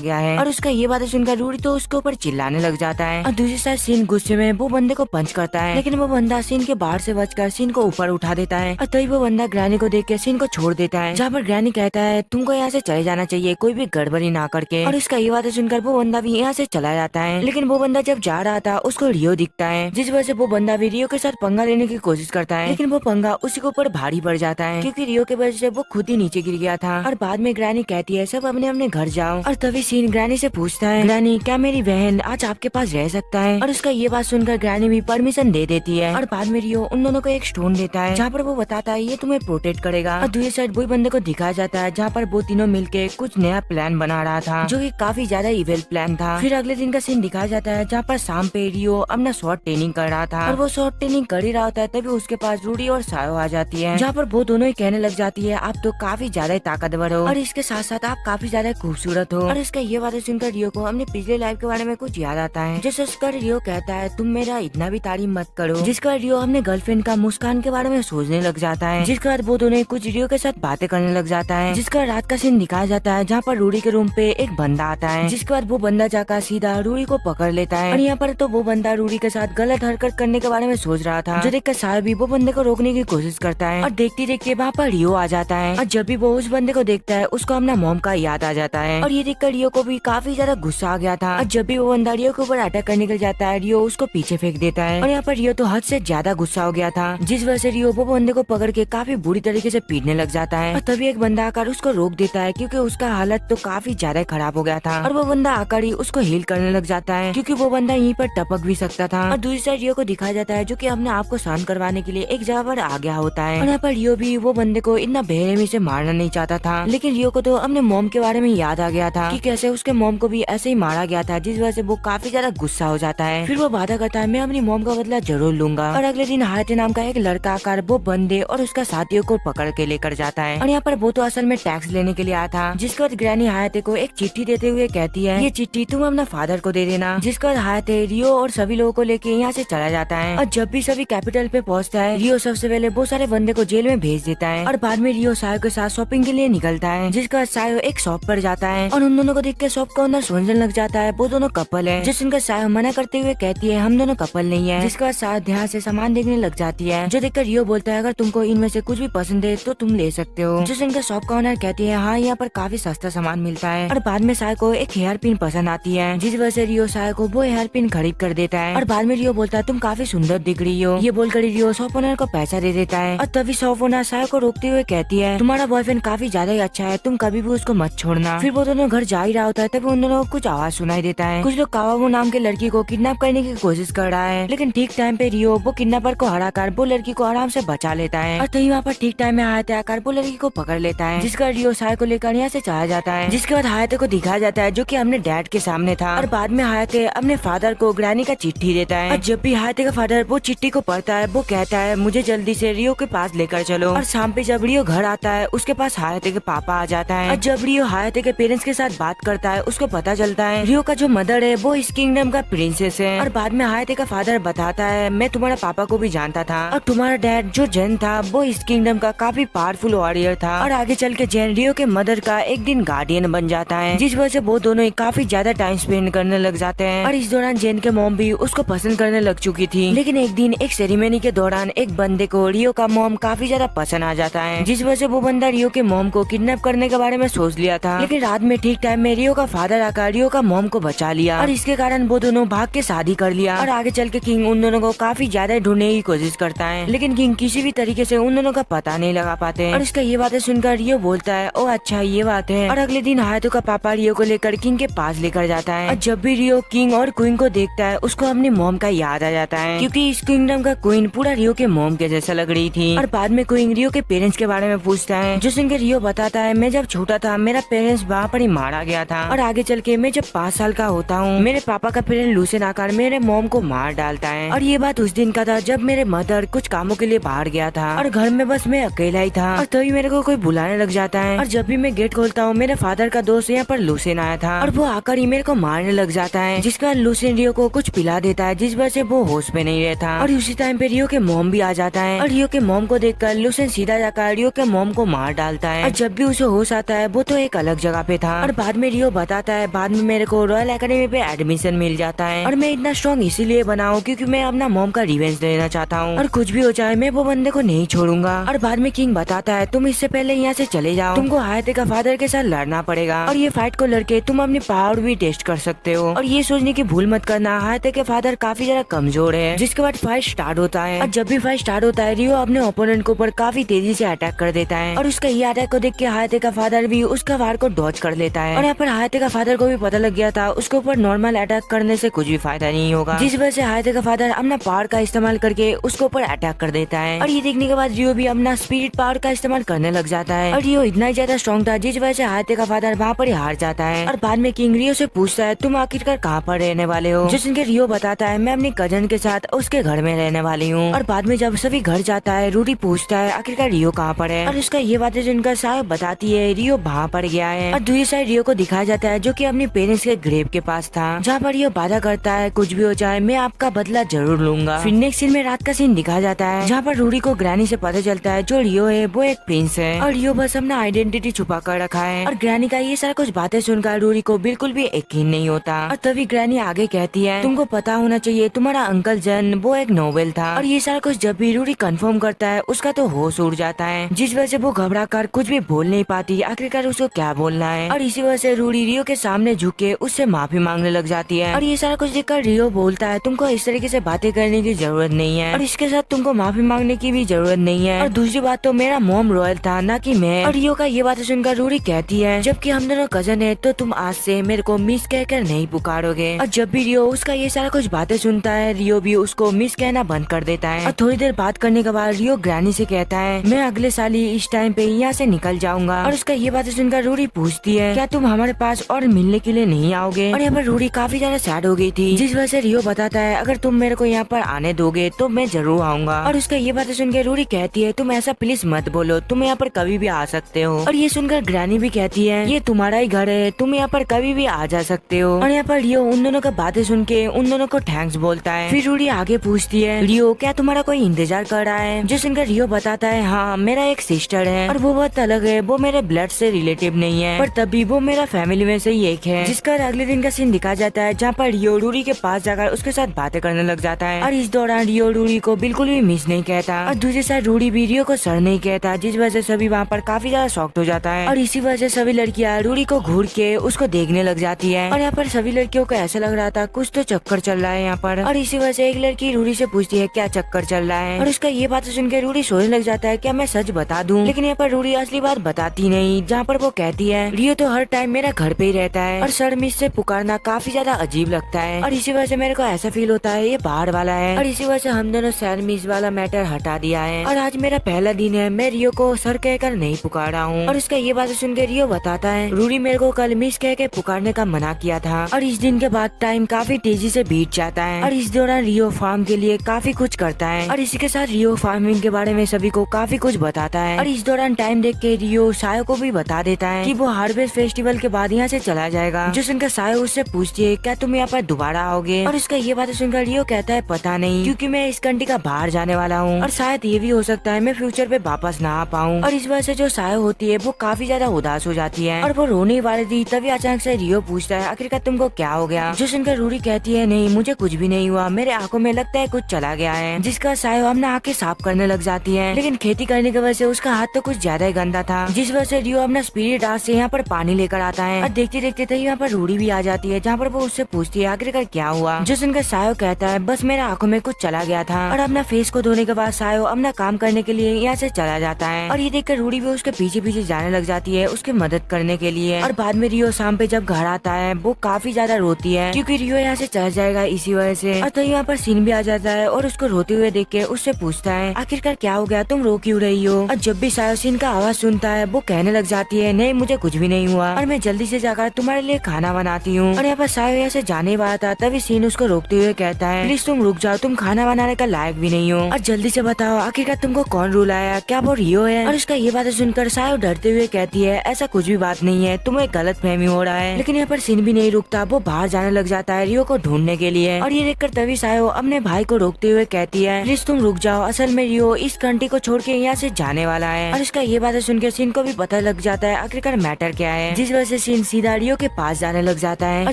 गया है। और उसका ये बात सुनकर रूडी तो उसके ऊपर चिल्लाने लग जाता है। और दूसरी साइड सीन गुस्से में वो बंदे को पंच करता है, लेकिन वो बंदा सीन के बाहर से बचकर सीन को ऊपर उठा देता है। और तभी वो बंदा ग्रैनी को देख के सीन को छोड़ देता है, जहाँ पर ग्रैनी कहता है तुमको यहाँ से चले जाना चाहिए कोई भी गड़बड़ी ना करके। और उसका ये बात सुनकर वो बंदा भी यहाँ से चला जाता है। लेकिन वो बंदा जब जा रहा था उसको रियो दिखता है, जिस वजह से वो बंदा भी रियो के साथ पंगा लेने की कोशिश करता है। लेकिन वो पंगा उसी के ऊपर भारी पड़ जाता है, क्योंकि रियो के वजह से वो खुद ही नीचे गिर गया था। और बाद में ग्रैनी कहती है सब अपने अपने घर जाओ। और तभी सीन ग्रैनी से पूछता है ग्रैनी क्या मेरी बहन आज आपके पास रह सकता है। और उसका ये बात सुनकर ग्रैनी भी परमिशन दे देती है। और बाद में रियो उन दोनों को एक स्टोन देता है, जहाँ पर वो बताता है ये तुम्हें प्रोटेक्ट करेगा। और दूसरी साइड वही बंदे को दिखाया जाता है जहाँ पर वो तीनों मिलके कुछ नया प्लान बना रहा था, जो कि काफी ज्यादा इविल प्लान था। फिर अगले दिन का सीन दिखाया जाता है जहाँ पर शाम पे रियो अपना शॉर्ट ट्रेनिंग कर रहा था। और वो शॉर्ट ट्रेनिंग कर ही रहा होता है तभी उसके पास रूडी और सायो आ जाती है, जहाँ पर वो दोनों ही कहने लग जाती है आप तो काफी ज्यादा ताकतवर हो और इसके साथ साथ आप काफी ज्यादा खूबसूरत हो। और इसका ये बात सुनकर रियो को अपने पिछले लाइफ के बारे में कुछ याद आता है, जिससे उसका रियो कहता है तुम मेरा इतना भी तारीफ मत करो। जिसके बाद रियो अपने गर्लफ्रेंड का मुस्कान के बारे में सोचने लग जाता है, जिसके बाद वो दोनों कुछ रियो के साथ बातें करने लग जाता है। जिसका रात का सीन दिखाया जाता है जहाँ पर रूडी के रूम पे एक बंदा आता है, जिसके बाद वो बंदा जाकर सीधा रूडी को पकड़ लेता है। और यहाँ पर तो वो बंदा रूडी के साथ गलत हरकत करने के बारे में सोच रहा था, जो देखकर सायो भी वो बंदे को रोकने की कोशिश करता है। और देखते देखते वहाँ पर रियो आ जाता है। और जब भी वो उस बंदे को देखता है उसको अपना मॉम का याद आ जाता है। और ये देखकर रियो को भी काफी ज्यादा गुस्सा आ गया था। और जब भी वो बंदा रियो के ऊपर अटैक करने निकल जाता है रियो उसको पीछे फेंक देता है। और यहाँ पर रियो तो हद से ज्यादा गुस्सा हो गया था, जिस वजह से रियो वो बंदे को पकड़ के काफी बुरी तरीके से पीटने लग जाता है। और तभी एक बंदा आकर उसको रोक देता है, क्योंकि उसका हालत तो काफी ज्यादा खराब हो गया था। और वो बंदा आकर ही उसको हील करने लग जाता है, क्योंकि वो बंदा यहीं पर टपक भी सकता था। और दूसरी साइड रियो को दिखाया जाता है जो कि अपने आप को शांत करवाने के लिए एक जगह पर आ गया होता है। और यहाँ पर रियो भी वो बंदे को इतना बेरहमी से मारना नहीं चाहता था, लेकिन रियो को तो अपने मॉम के बारे में याद आ गया था कि कैसे उसके मॉम को भी ऐसे ही मारा गया था, जिस वजह से वो काफी ज्यादा गुस्सा हो जाता है। फिर वो वादा करता है मैं अपनी मॉम का बदला जरूर लूंगा। और अगले दिन हायते नाम का एक लड़का आकर वो बंदे और उसका साथियों को पकड़ के लेकर जाता है। और यहाँ पर वो तो असल में टैक्स लेने के लिए आया था, जिसके बाद ग्रैनी हायते को एक चिट्ठी देते हुए कहती है ये चिट्ठी तुम अपना फादर को दे देना। जिसके बाद हायते रियो और सभी लोगों को लेके यहाँ से चला जाता है। और जब भी सभी कैपिटल पे पहुँचता है रियो सबसे पहले वो सारे बंदे को जेल में भेज देता है। और बाद में रियो सायो के साथ शॉपिंग के लिए निकलता है, जिसके बाद सायो एक शॉप पर जाता है और उन दोनों को देख के शॉप का अंदर सोचने लग जाता है वो दोनों कपल है, जिस उनका सायो मना करते हुए कहती है हम दोनों कपल नहीं है। जिसके बाद सायो ध्यान से सामान देखने लग जाती है, जो देखकर रियो बोलता है अगर तुमको इनमें से कुछ भी पसंद है तो तुम ले सकते हो। जिस उनका शॉप का ओनर कहती है हाँ यहाँ पर काफी सस्ता सामान मिलता है। और बाद में सायो को एक हेयर पिन पसंद आती है, जिस वजह से रियो सायो को वो हेयर पिन खरीद कर देता है। और बाद में रियो बोलता है तुम काफी सुंदर दिख रही हो। ये बोलकर रियो शॉप ओनर को पैसा दे देता है। और तभी शॉप ओनर सायो को रोकते हुए कहती है तुम्हारा बॉयफ्रेंड काफी ज्यादा ही अच्छा है, तुम कभी भी उसको मत छोड़ना। फिर वो दोनों घर जा ही रहा होता है तभी उन दोनों को कुछ आवाज सुनाई देता है। कुछ लोग कावामो नाम के लड़की को किडनैप करने की कोशिश कर रहा है, लेकिन ठीक टाइम पे रियो वो किडनैपर को हराकर वो लड़की को आराम से बचा लेता है। और तभी वहाँ पर ठीक टाइम में हायते आकर वो लड़की को पकड़ लेता है, जिसका रियो सायो को लेकर यहाँ से चला जाता है। जिसके बाद हायते को दिखाया जाता है जो कि अपने डैड के सामने था। और बाद में हायते अपने फादर को ग्रैनी का चिट्ठी देता है। और जब भी हायते का फादर वो चिट्ठी को पढ़ता है वो कहता है मुझे जल्दी से रियो के पास लेकर चलो। और शाम पे जब रियो घर आता है उसके पास हायते के पापा आ जाता है। और जब रियो हायते के पेरेंट्स के साथ बात करता है उसको पता चलता है रियो का जो मदर है वो इस किंगडम का प्रिंसेस है। और बाद में हायते का फादर बताता है मैं तुम्हारा पापा को भी जानता था और तुम्हारा डैड जो जेन था वो इस किंगडम का काफी पावरफुल वॉरियर था। और आगे चल के जेन रियो के मदर का एक दिन गार्डियन बन जाता है, जिस वजह से वो दोनों ही काफी ज्यादा टाइम स्पेंड करने लग जाते हैं। और इस दौरान जेन के मॉम भी उसको पसंद करने लग चुकी थी, लेकिन एक दिन एक सेरेमनी के दौरान एक बंदे को रियो का मॉम काफी ज्यादा पसंद आ जाता है, जिस वजह से वो बंदा रियो के मॉम को किडनैप करने के बारे में सोच लिया था। लेकिन रात में ठीक टाइम में रियो का फादर आकर रियो का मॉम को बचा लिया और इसके कारण वो दोनों भाग के शादी कर लिया। और आगे चल के किंग उन दोनों को काफी ज्यादा ढूंढने की कोशिश करता है, लेकिन किंग किसी भी तरीके से उन दोनों का पता नहीं लगा पाते। और इसका ये बातें सुनकर रियो बोलता है ओ अच्छा ये बात है। और अगले दिन हायतो का पापा रियो को लेकर किंग के पास लेकर जाता है। और जब भी रियो किंग और क्वीन को देखता है उसको अपनी मॉम का याद आ जाता है, क्योंकि इस किंगडम का क्वीन पूरा रियो के मॉम के जैसा लग रही थी। और बाद में क्वीन रियो के पेरेंट्स के बारे में पूछता है, जो सुनकर रियो बताता है मैं जब छोटा था मेरा पेरेंट्स वहाँ पर ही मारा गया था और आगे चल के मैं जब 5 साल का होता हूँ मेरे पापा का पेरेंट लूसेन आकर मेरे मॉम को मार डालता है। और ये बात उस दिन का था जब मेरे मदर कुछ कामों के लिए बाहर गया था और घर में बस मैं अकेला ही था। और तभी मेरे को कोई बुलाने लग जाता है और जब भी मैं गेट खोलता हूँ मेरे फादर का दोस्त यहाँ पर लूसेन आया था और वो आकर ही मेरे को मारने लग जाता है, जिसके बाद लूसेन रियो को कुछ पिला देता है जिस वजह से वो होश में नहीं रहता। और उसी टाइम पे रियो के मॉम भी आ जाता है और रियो के मॉम को देखकर लुसेन सीधा जाकर रियो के मॉम को मार डालता है। और जब भी उसे होश आता है वो तो एक अलग जगह पे था। और बाद में रियो बताता है बाद में मेरे को रॉयल एकेडमी पे एडमिशन मिल जाता है और मैं इतना स्ट्रॉन्ग इसीलिए बना हूँ क्योंकि मैं अपना मॉम का रिवेंज लेना चाहता हूँ और कुछ भी हो जाए मैं वो बंदे को नहीं छोड़ूंगा। और बाद में किंग बताता है तुम इससे पहले यहाँ से चले जाओ, तुमको हायते का फादर के साथ लड़ना पड़ेगा और ये फाइट को लड़के तुम अपनी पावर भी टेस्ट कर सकते हो। और ये सोचने की भूल मत करना हायते के फादर काफी ज्यादा कमजोर है। जिसके बाद फाइट स्टार्ट होता है और जब भी फाइट स्टार्ट होता है रियो अपने ओपोनेंट के ऊपर काफी तेजी से अटैक कर देता है और उसका ये अटैक को देख के हायते का फादर भी उसका वार को डॉज कर लेता है। और यहाँ पर हायते का फादर को भी पता लग गया था उसके ऊपर नॉर्मल अटैक करने से कुछ भी फायदा नहीं होगा, जिस वजह से हायते का फादर अपना पावर का इस्तेमाल करके उसके ऊपर अटैक कर देता है। और ये देखने के बाद रियो भी अपना स्पिरिट पावर का इस्तेमाल करने लग जाता है और रियो इतना ज्यादा स्ट्रॉन्ग था जिस वजह से हायते का फादर वहाँ पर हार जाता है। और बाद में किंग रियो से पूछता है तुम आखिरकार कहाँ पर रहने वाले हो, जिसके रियो बताता है मैं अपनी कजन के साथ उसके घर में रहने वाली हूँ। और बाद में जब सभी घर जाता है रूडी पूछता है आखिरकार रियो कहाँ पर है और उसका ये बातें सुनकर साहब बताती है रियो वहाँ पर गया है। और दूसरी साइड रियो को दिखाया जाता है जो कि अपनी पेरेंट्स के ग्रेव के पास था, जहाँ पर रियो वादा करता है कुछ भी हो जाए मैं आपका बदला जरूर लूंगा। फिर नेक्स्ट सीन में रात का सीन दिखाया जाता है जहाँ पर रूडी को ग्रैनी से पता चलता है जो रियो है वो एक प्रिंस है और रियो बस अपना आइडेंटिटी छुपा कर रखा है। और ग्रैनी का ये सारा कुछ बातें सुनकर रूडी को बिल्कुल भी यकीन नहीं होता। और तभी ग्रैनी आगे कहती है तुमको पता होना चाहिए तुम्हारा अंकल जन वो एक नोवेल था। और ये सारा कुछ जब भी रूडी कंफर्म करता है उसका तो होश उड़ जाता है, जिस वजह से वो घबरा कर कुछ भी बोल नहीं पाती आखिरकार उसको क्या बोलना है। और इसी वजह से रूडी रियो के सामने झुक के उससे माफी मांगने लग जाती है। और ये सारा कुछ देखकर रियो बोलता है तुमको इस तरीके से बातें करने की जरूरत नहीं है और इसके साथ तुमको माफी मांगने की भी जरूरत नहीं है। और दूसरी बात तो मेरा मॉम रॉयल था ना कि मैं। और रियो का ये बातें सुनकर रूडी कहती है जबकि हम दोनों कजन है तो तुम आज से मेरे को मिस कहकर नहीं पुकारोगे। और जब भी रियो उसका ये सारा कुछ बातें सुनता है रियो भी उसको मिस कहना बंद कर देता है। और थोड़ी देर बात करने के बाद रियो ग्रैनी से कहता है मैं अगले साल ही इस टाइम पे यहाँ से निकल जाऊंगा। और उसका ये बातें सुनकर रूडी पूछती है क्या तुम हमारे पास और मिलने के लिए नहीं आओगे। और यहाँ पर रूडी काफी ज्यादा सैड हो गई थी, जिस वजह से रियो बताता है अगर तुम मेरे को यहाँ पर आने दोगे तो मैं जरूर आऊंगा। और उसका ये बातें सुनकर रूडी कहती है तुम ऐसा प्लीज मत बोलो, तुम यहाँ पर कभी भी आ सकते हो। और ये सुनकर ग्रैनी भी कहती है ये तुम्हारा ही घर है, तुम यहाँ पर कभी भी आ जा सकते हो। और यहाँ पर रियो उन दोनों का बातें सुन के उन दोनों को थैंक्स बोलता है। फिर रूडी आगे पूछती है रियो क्या तुम्हारा कोई इंतजार कर रहा है, जो सुनकर रियो बताता है हाँ मेरा एक सिस्टर है और वो बहुत अलग है, वो मेरे ब्लड से रिलेटिव नहीं है पर तभी वो मेरा फैमिली में से ही एक है। जिसका अगले दिन का सीन दिखाया जाता है जहाँ पर रियो रूडी के पास जाकर उसके साथ बातें करने लग जाता है। और इस दौरान रियो रूडी को बिल्कुल भी मिस नहीं कहता और दूसरी साइड रूडी भी रियो को सर नहीं कहता, जिस वजह से सभी वहाँ पर काफी ज्यादा शॉक्ड हो जाता है। और इसी वजह से सभी लड़कियाँ रूडी को घूर के उसको देखने लग जाती है। और यहाँ पर सभी लड़कियों को ऐसा लग रहा था कुछ तो चक्कर चल रहा है यहाँ पर। और इसी वजह से एक लड़की रूडी से पूछती है क्या चक्कर चल रहा है। और उसका ये बात सुनकर रूडी सोचने लग जाता है क्या मैं सच बता दूं, लेकिन यहाँ पर रूडी असली बात बताती नहीं, जहाँ पर वो कहती है रियो तो हर टाइम मेरा घर पे ही रहता है और सर मिस से पुकारना काफी ज्यादा अजीब लगता है और इसी वजह से मेरे को ऐसा फील होता है ये बाहर वाला है। और इसी वजह से हम दोनों सर मिस वाला मैटर हटा दिया है और आज मेरा पहला दिन है, मैं रियो को सर कहकर नहीं पुकारा हूँ। और उसका ये बात सुनकर रियो बताता है रूडी मेरे को कल मिस कह के पुकारने का मना किया था। और इस दिन के बाद टाइम काफी तेजी से बीत जाता है और इस दौरान रियो फार्म के लिए काफी कुछ करता है और इसी के साथ रियो फार्मिंग के बारे में सभी को काफी कुछ बताता है। और इस दौरान टाइम देख के रियो सायो को भी बता देता है कि वो हार्वेस्ट फेस्टिवल के बाद यहाँ से चला जाएगा, जो सुनकर सायो उससे पूछती है क्या तुम यहाँ पर दोबारा आओगे। और उसका ये बात सुनकर रियो कहता है पता नहीं, क्योंकि मैं इस कंट्री का बाहर जाने वाला हूँ और शायद ये भी हो सकता है मैं फ्यूचर पे वापस ना आ पाऊँ। और इस वजह से जो सायो होती है वो काफी ज्यादा उदास हो जाती है और वो रोने वाली थी। तभी अचानक से रियो पूछता है आखिरकार तुमको क्या हो गया, जो सुनकर रूडी कहती है नहीं मुझे कुछ भी नहीं हुआ, मेरे आंखों में लगता है कुछ चला गया है। जिसका सायो अपने आंखें साफ करने लग जाती है, लेकिन खेती करने की वजह से उसका हाथ तो कुछ ज्यादा ही गंदा था, जिस वजह से रियो अपना स्पिरिट आर्ट से यहाँ पर पानी लेकर आता है। और देखते देखते तभी यहाँ पर रूडी भी आ जाती है, जहाँ पर वो उससे पूछती है आखिरकार क्या हुआ, जो सुनकर सायो कहता है बस मेरे आंखों में कुछ चला गया था। और अपना फेस को धोने के बाद सायो अपना काम करने के लिए यहाँ से चला जाता है और ये देखकर रूडी भी उसके पीछे पीछे जाने लग जाती है उसकी मदद करने के लिए। और बाद में रियो शाम पे जब घर आता है वो काफी ज्यादा रोती है क्योंकि रियो यहाँ से चला जाएगा इसी वजह से। और तो यहाँ पर सीन भी आ जाता है और उसको रोते हुए देख के उससे पूछता है आखिरकार क्या हो गया, तुम रो क्यों रही हो। और जब भी सायो सीन का आवाज सुनता है वो कहने लग जाती है नहीं मुझे कुछ भी नहीं हुआ और मैं जल्दी से जाकर तुम्हारे लिए खाना बनाती हूँ। और यहाँ पर सायो यहाँ से जाने वाला था, तभी सीन उसको रोकते हुए कहता है प्लीज तुम रुक जाओ, तुम खाना बनाने का लायक भी नहीं हो और जल्दी से बताओ आखिरकार तुमको कौन रुलाया, क्या वो रियो है। और उसका ये बात सुनकर सायो डरते हुए कहती है ऐसा कुछ भी बात नहीं है, तुम्हें गलत फहमी हो रहा है। लेकिन यहाँ पर सीन भी नहीं रुकता, वो बाहर जाने लग जाता है रियो को ढूंढने के लिए। और ये देखकर तभी सायो अपने भाई को रोकते हुए कहती है प्लीज तुम रुक जाओ, असल में रियो इस कंट्री को छोड़ के यहाँ से जाने वाला है। और इसका ये बात सुनकर सीन को भी पता लग जाता है आखिरकार मैटर क्या है, जिस वजह से सीन सीधा रियो के पास जाने लग जाता है। और